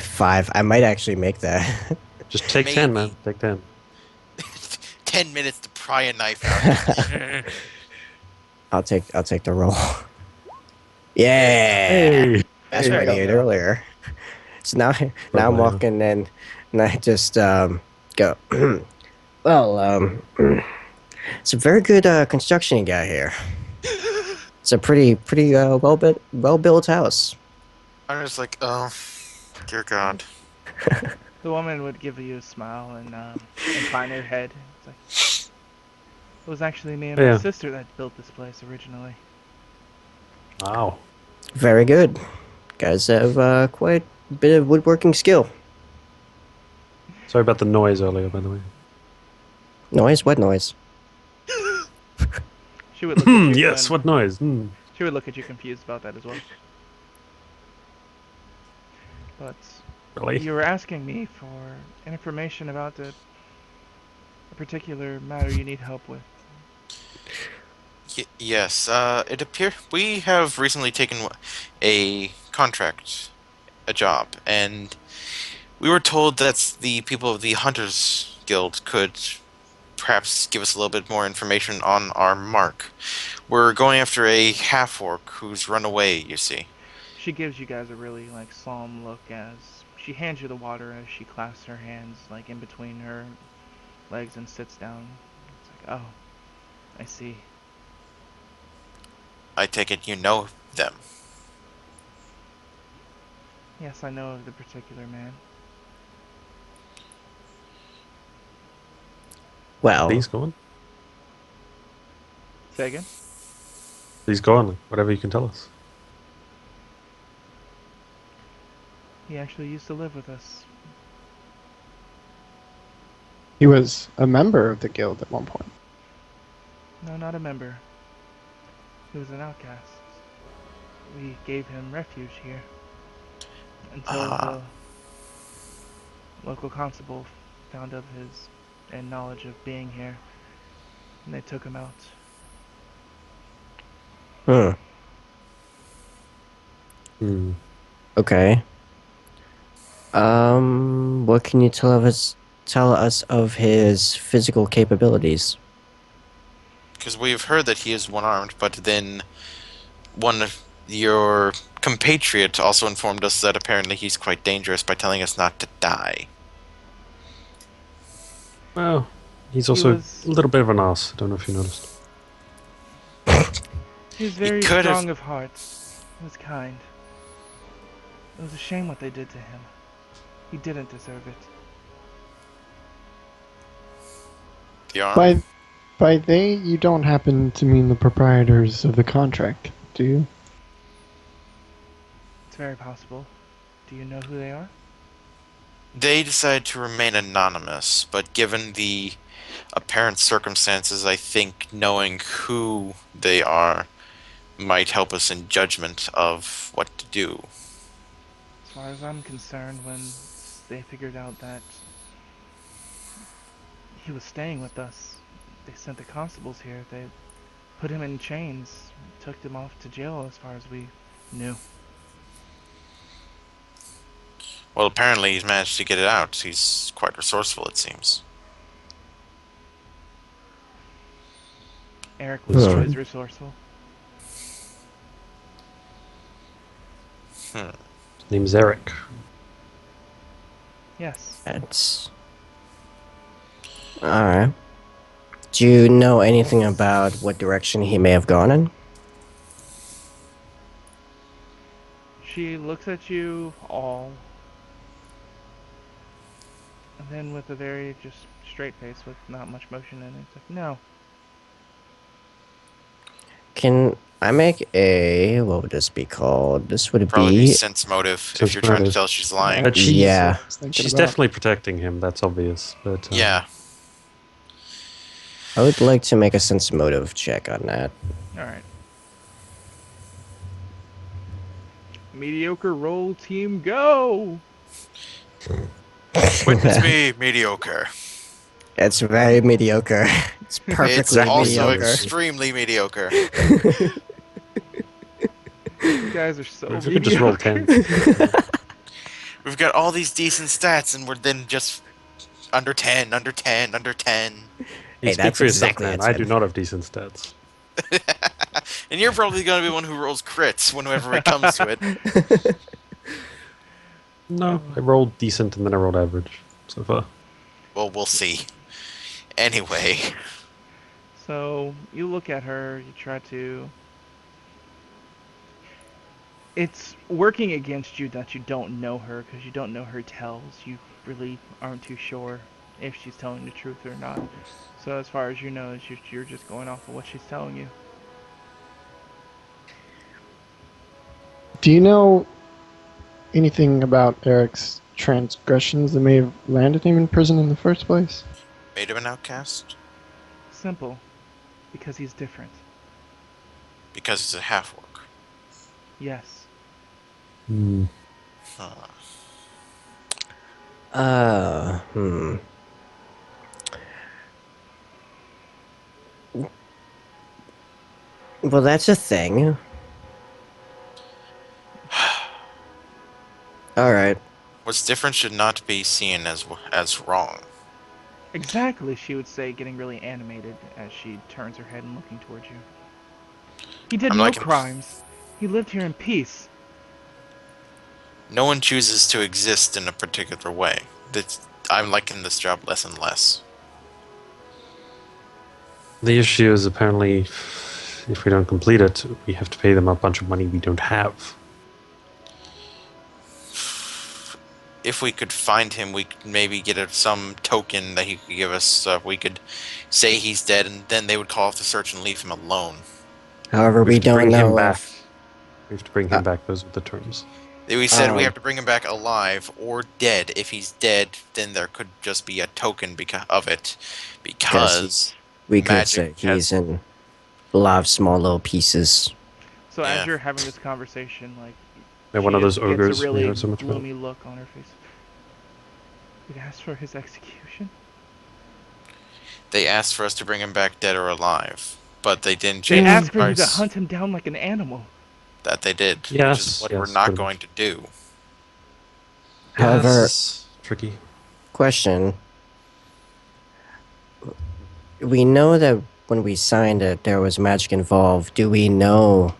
5. I might actually make that. Just take 10, Maybe. man. Take 10. 10 minutes to pry a knife out. I'll take the roll. Yeah. Hey! That's There what I you needed go. earlier. So now I'm Probably, yeah. walking in, and I just go. Well, it's a very good construction you got here. It's a pretty well built house. I was like, oh, dear God. The woman would give you a smile and incline her head. It's like, it was actually me and my Yeah. sister that built this place originally. Wow. Very good. Guys have quite a bit of woodworking skill. Sorry about the noise earlier, by the way. Noise? What noise? She would look at you. Yes, and what noise? Hmm. She would look at you confused about that as well. But Really? you were asking me for information about a particular matter you need help with. Yes, it appears we have recently taken a contract, a job, and we were told that the people of the Hunters Guild could perhaps give us a little bit more information on our mark. We're going after a half-orc who's run away, you see. She gives you guys a really solemn look as she hands you the water as she clasps her hands in between her legs and sits down. It's like, oh, I see. I take it you know them. Yes, I know of the particular man. Well, Please go on. Say again? Please go on. Whatever you can tell us. He actually used to live with us. He was a member of the guild at one point. No, not a member. He was an outcast. We gave him refuge here until the local constable found of his and knowledge of being here, and they took him out. Hmm. Okay. What can you tell us of his physical capabilities? Because we've heard that he is one-armed, but then one of your compatriot also informed us that apparently he's quite dangerous by telling us not to die. Well, he's also was- a little bit of an ass. Don't know if you noticed. He was very could have- strong of heart. He was kind. It was a shame what they did to him. He didn't deserve it. The arm? By they, you don't happen to mean the proprietors of the contract, do you? It's very possible. Do you know who they are? They decided to remain anonymous, but given the apparent circumstances, I think knowing who they are might help us in judgment of what to do. As far as I'm concerned, when they figured out that he was staying with us, they sent the constables here. They put him in chains, took him off to jail as far as we knew. Well, apparently he's managed to get it out. He's quite resourceful, it seems. Eric was Hmm. always resourceful. Hmm. His name's Eric. Yes. That's all right. Do you know anything about what direction he may have gone in? She looks at you all, and then with a very just straight face with not much motion in it, it's like, no. Can I make a what would this be called? This would Probably be sense motive if Sense you're trying to motive. tell she's lying. But she's, yeah. I was thinking she's about. definitely protecting him. That's obvious. But Yeah. I would like to make a sense motive check on that. Alright. Mediocre roll, team, go! Witness me, mediocre. It's very mediocre. It's It's perfectly also mediocre. extremely mediocre. You guys are so if we could just roll mediocre. 10. We've got all these decent stats, and we're then just under 10, under 10, under 10. You Hey, speak that's for yourself, exactly man. a I do 10. not have decent stats. And you're probably going to be one who rolls crits whenever it comes to it. No, I rolled decent and then I rolled average so far. Well, we'll see. Anyway, So, you look at her, you try to... It's working against you that you don't know her, because you don't know her tells. You really aren't too sure if she's telling the truth or not. So as far as you know, you're just going off of what she's telling you. Do you know anything about Eric's transgressions that may have landed him in prison in the first place? made him an outcast Simple. Because he's different. because he's a half-orc. Yes. Hmm. Huh. Hmm. Well, that's a thing. All right. What's different should not be seen as wrong. Exactly, she would say, getting really animated as she turns her head and looking towards you. He did I'm no liking- crimes. He lived here in peace. No one chooses to exist in a particular way. I'm liking this job less and less. The issue is apparently if we don't complete it, we have to pay them a bunch of money we don't have. If we could find him, we could maybe get some token that he could give us. We could say he's dead, and then they would call off the search and leave him alone. However, we have to don't bring him know back. if We have to bring him back. Those are the terms. We said we Um, have to bring him back alive or dead. If he's dead, then there could just be a token of it, because we could magic say has- he's in a lot of small little pieces. So Yeah. as you're having this conversation, like, They're one of she those gets ogres a we really heard so much about. gloomy look on her face. You'd ask for his execution? they asked for us to bring him back dead or alive, but they didn't They change the asked for you to price. hunt him down like an animal. That they did, which Yes, is what yes, we're not pretty going much. to do. However, Yes. Tricky. question. We know that when we signed it, there was magic involved. Do we know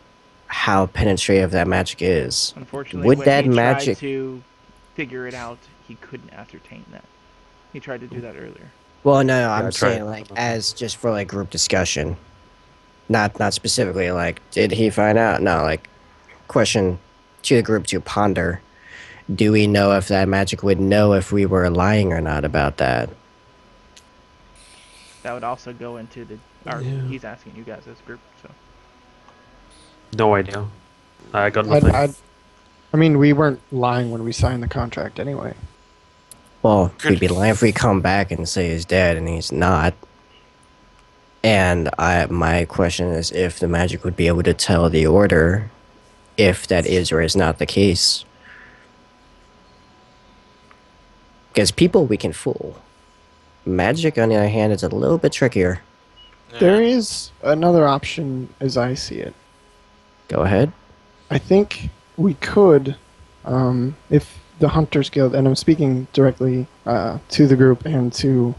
how penetrative that magic is? Unfortunately, Would when that he magic- tried to figure it out, he couldn't ascertain that. He tried to do that earlier. Well, no, I I'm tried. saying like as just for like group discussion, not specifically like did he find out? No, like question to the group to ponder. Do we know if that magic would know if we were lying or not about that? That would also go into the... Or Yeah. he's asking you guys as a group, so... No idea. I got nothing. I mean, we weren't lying when we signed the contract anyway. Well, Could- we'd be lying if we come back and say he's dead and he's not. And my question is if the magic would be able to tell the order if that is or is not the case. Because people we can fool. Magic, on the other hand, is a little bit trickier. There is another option as I see it. Go ahead. I think we could, if the Hunters Guild, and I'm speaking directly to the group and to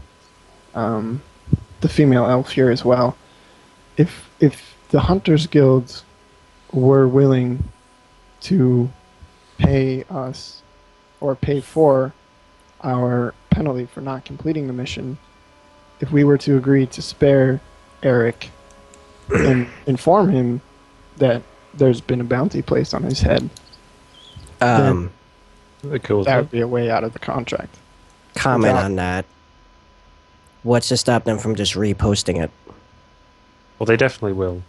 the female elf here as well, if the Hunters Guild were willing to pay us or pay for our penalty for not completing the mission, if we were to agree to spare Eric and inform him that there's been a bounty placed on his head, Okay, well, that would be a way out of the contract. Comment Without- on that. What's to stop them from just reposting it? well, they definitely will.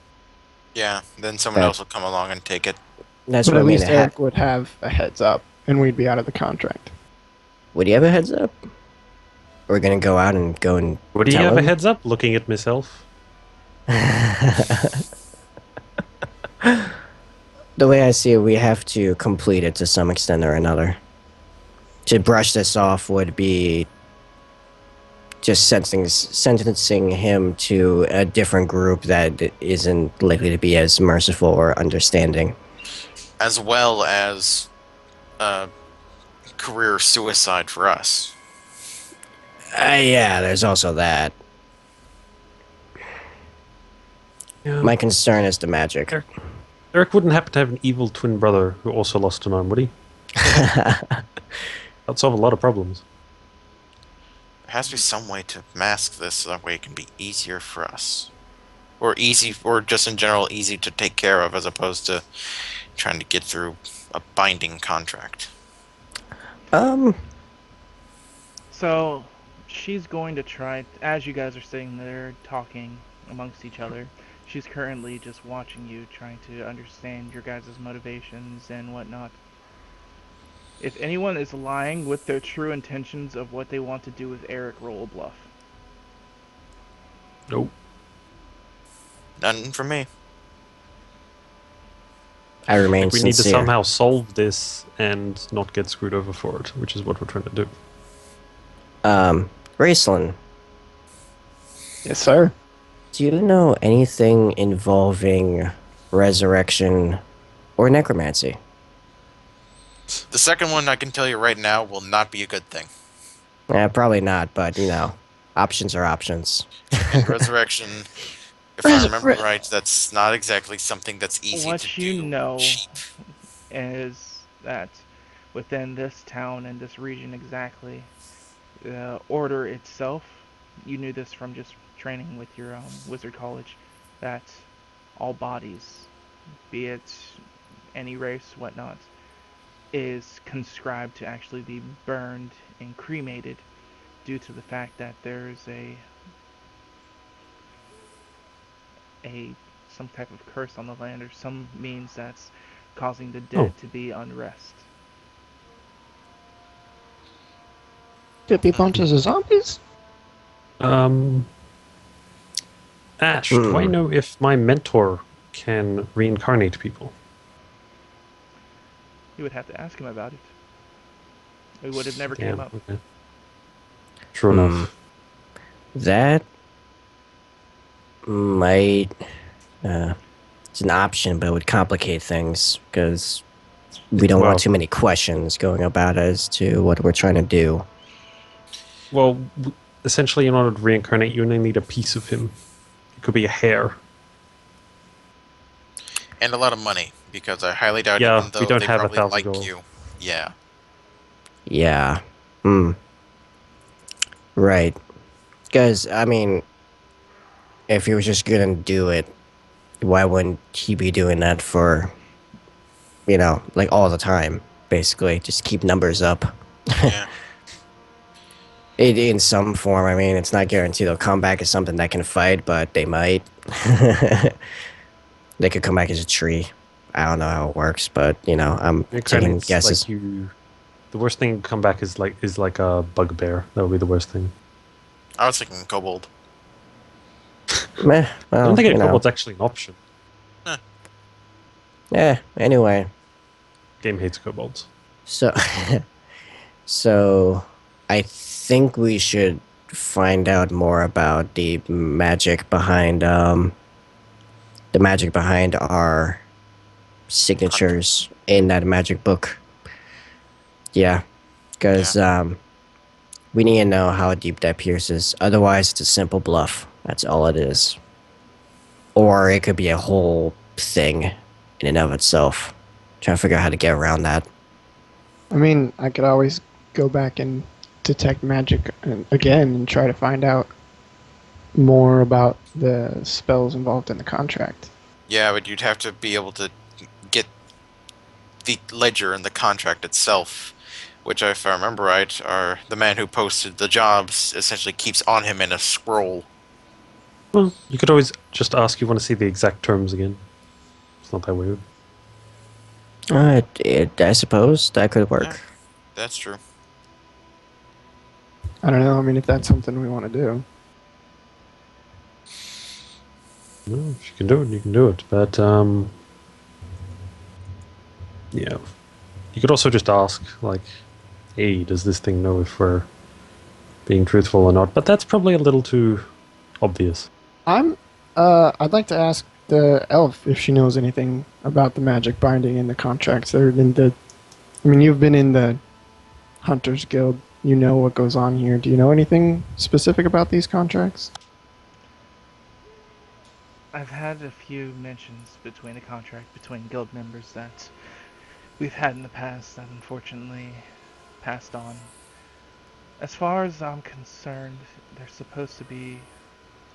Yeah, then someone Yeah. else will come along and take it. That's But what I at mean. least Eric would have a heads up, and we'd be out of the contract. Would he have a heads up? We're gonna go out and go and Would he tell have a him? heads up looking at myself? The way I see it, we have to complete it to some extent or another. To brush this off would be just sentencing him to a different group that isn't likely to be as merciful or understanding. As well as career suicide for us. Yeah, there's also that. Yeah. My concern is the magic. Sure. Eric wouldn't happen to have an evil twin brother who also lost an arm, would he? That'd solve a lot of problems. There has to be some way to mask this so that way it can be easier for us. Or easy, or just in general easy to take care of as opposed to trying to get through a binding contract. So she's going to try, as you guys are sitting there talking amongst each other, she's currently just watching you, trying to understand your guys' motivations and whatnot. If anyone is lying with their true intentions of what they want to do with Eric, roll a bluff. Nope. None from me. I remain We need to sincere. somehow solve this and not get screwed over for it, which is what we're trying to do. Graceland, Yes, sir. do you know anything involving resurrection or necromancy? The second one I can tell you right now will not be a good thing. Probably not, but you know, options are options. Resurrection, if I remember right, that's not exactly something that's easy What to you do know cheap. is that within this town and this region exactly, the order itself, you knew this from just training with your wizard college, that all bodies, be it any race, whatnot, is conscribed to actually be burned and cremated due to the fact that there's a some type of curse on the land or some means that's causing the dead to be unrest. Could be bunches of zombies. Ash, do I know if my mentor can reincarnate people? You would have to ask him about it. It would have never Damn, came up. okay. True enough. That might it's an option, but it would complicate things because we don't Well- want too many questions going about as to what we're trying to do. Well, essentially, in order to reincarnate, you only need a piece of him. It could be a hair. And a lot of money, because I highly doubt Yeah, even though we don't they have probably 1,000 like gold. you. Yeah. Yeah. Right. Because, I mean, if he was just gonna do it, why wouldn't he be doing that for, you know, like all the time, basically? Just keep numbers up. Yeah. In some form, I mean, it's not guaranteed they'll come back as something that can fight, but they might. They could come back as a tree. I don't know how it works, but, you know, I'm taking Reincarnate's guesses. like you The worst thing to come back is like a bugbear. That would be the worst thing. I was thinking kobold. Meh. I don't Well, think you a know. kobold's actually an option. Yeah. Anyway, Game hates kobolds. so so I think we should find out more about the magic behind our signatures in that magic book. Yeah, because we need to know how deep that pierces. Otherwise, it's a simple bluff. That's all it is. Or it could be a whole thing in and of itself. Trying to figure out how to get around that. I mean, I could always go back and detect magic again and try to find out more about the spells involved in the contract. Yeah, but you'd have to be able to get the ledger and the contract itself, which, if I remember right, are the man who posted the jobs essentially keeps on him in a scroll. Well, you could always just ask you want to see the exact terms again. It's not that weird. I suppose that could work. Yeah. That's true. I don't know. I mean, if that's something we want to do. No, if you can do it, you can do it. But yeah, you could also just ask, like, "Hey, does this thing know if we're being truthful or not?" But that's probably a little too obvious. I'd like to ask the elf if she knows anything about the magic binding in the contracts. I mean, you've been in the Hunters Guild. You know what goes on here. Do you know anything specific about these contracts? I've had a few mentions between the contract between guild members that we've had in the past that unfortunately passed on. As far as I'm concerned, they're supposed to be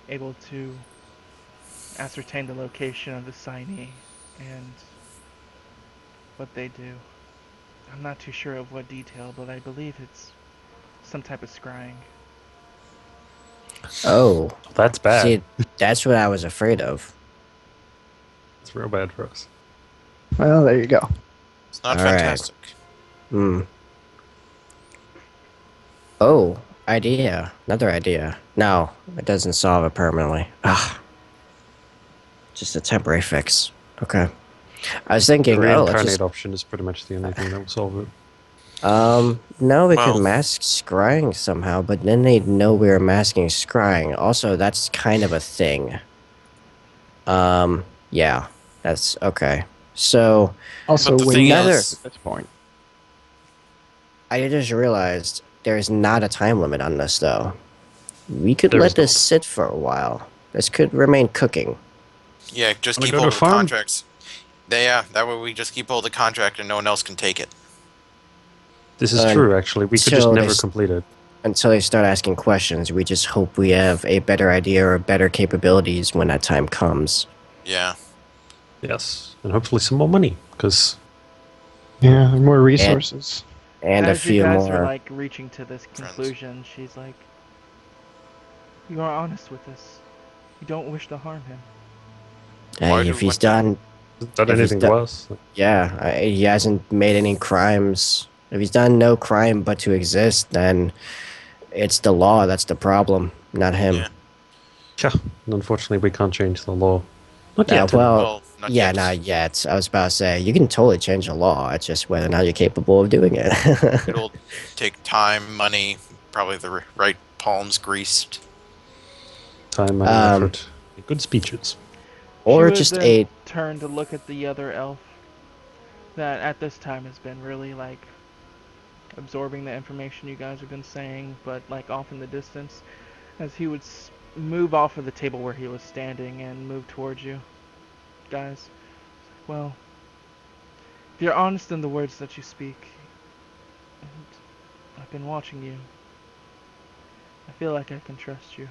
able to ascertain the location of the signee and what they do. I'm not too sure of what detail, but I believe it's some type of scrying. Oh, That's bad. see, that's what I was afraid of. It's real bad for us. Well, there you go. It's not All right. fantastic. Hmm. Oh, idea. Another idea. No, it doesn't solve it permanently. Ah, just a temporary fix. Okay. I was The thinking, let's reincarnate just option is pretty much the only thing that will solve it. no, we Well- could mask scrying somehow, but then they'd know we were masking scrying. Also, that's kind of a thing. Yeah, that's okay. So, Also, But the with thing another- is, at this point. I just realized there's not a time limit on this, though. We could There let is this not. sit for a while. This could remain cooking. yeah, just Wanna keep go to hold a of the farm? contracts. That way we just keep hold of the contract and no one else can take it. This is Uh, true, actually. We could so just they never s- complete it. Until they start asking questions, we just hope we have a better idea or better capabilities when that time comes. Yeah. Yes, and hopefully some more money, because Yeah, and more resources. And As a few you guys more. are like reaching to this conclusion, she's like, "You are honest with us. You don't wish to harm him." Why Hey, do if we he's want to- done, done If he's anything done- to us. yeah, he hasn't made any crimes. If he's done no crime but to exist, then it's the law that's the problem, not him. Yeah. Yeah, and unfortunately, we can't change the law. Not Yeah, yet. well, Well, not yeah, yet. not yet. I was about to say you can totally change the law. It's just whether or not you're capable of doing it. It'll take time, money, probably the right palms greased. Time, money, Um, effort. Good speeches. or She would just then a turn to look at the other elf that at this time has been really like absorbing the information you guys have been saying, but like off in the distance, as he would move off of the table where he was standing and move towards you guys. Well, if you're honest in the words that you speak, and I've been watching you, I feel like I can trust you.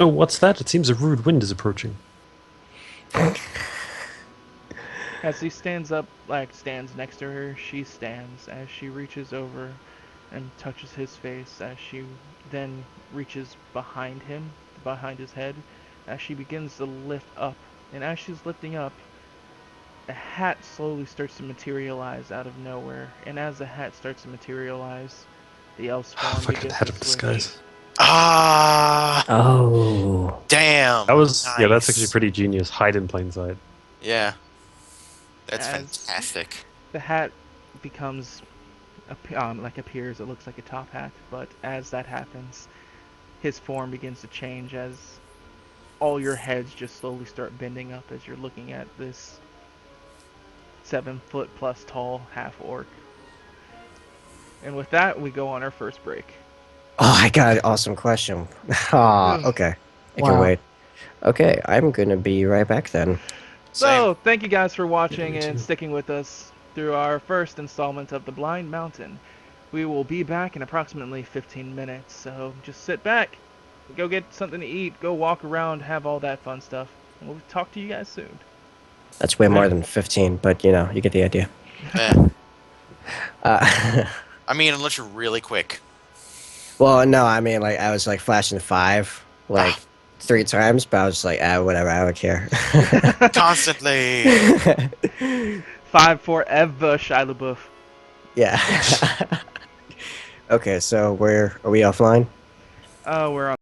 Oh, what's that? It seems a rude wind is approaching. As he stands up, stands next to her, she stands as she reaches over and touches his face, as she then reaches behind him, behind his head, as she begins to lift up. And as she's lifting up, a hat slowly starts to materialize out of nowhere, and as the hat starts to materialize, the elf's form Fucking begins head to of switch. disguise. Ah, Oh. damn. That was yeah. That's Nice. actually pretty genius. Hide in plain sight. Yeah, that's As fantastic. the hat becomes appears, it looks like a top hat, but as that happens, his form begins to change as all your heads just slowly start bending up as you're looking at this 7 foot plus tall half orc. And with that, we go on our first break. Oh, I got an awesome question. Ah, okay. I can Wow. wait. Okay, I'm gonna be right back then. So, thank you guys for watching me and too. sticking with us through our first installment of The Blind Mountain. We will be back in approximately 15 minutes, so just sit back, go get something to eat, go walk around, have all that fun stuff, and we'll talk to you guys soon. That's way more than 15, but you know, you get the idea. Eh. Uh, I mean, unless you're really quick. well, no, I mean, like, I was like flashing 5, like, 3 times, but I was just like, whatever, I don't care. Constantly. 5 forever, Shia LaBeouf. Yeah. Okay, so are we offline? We're on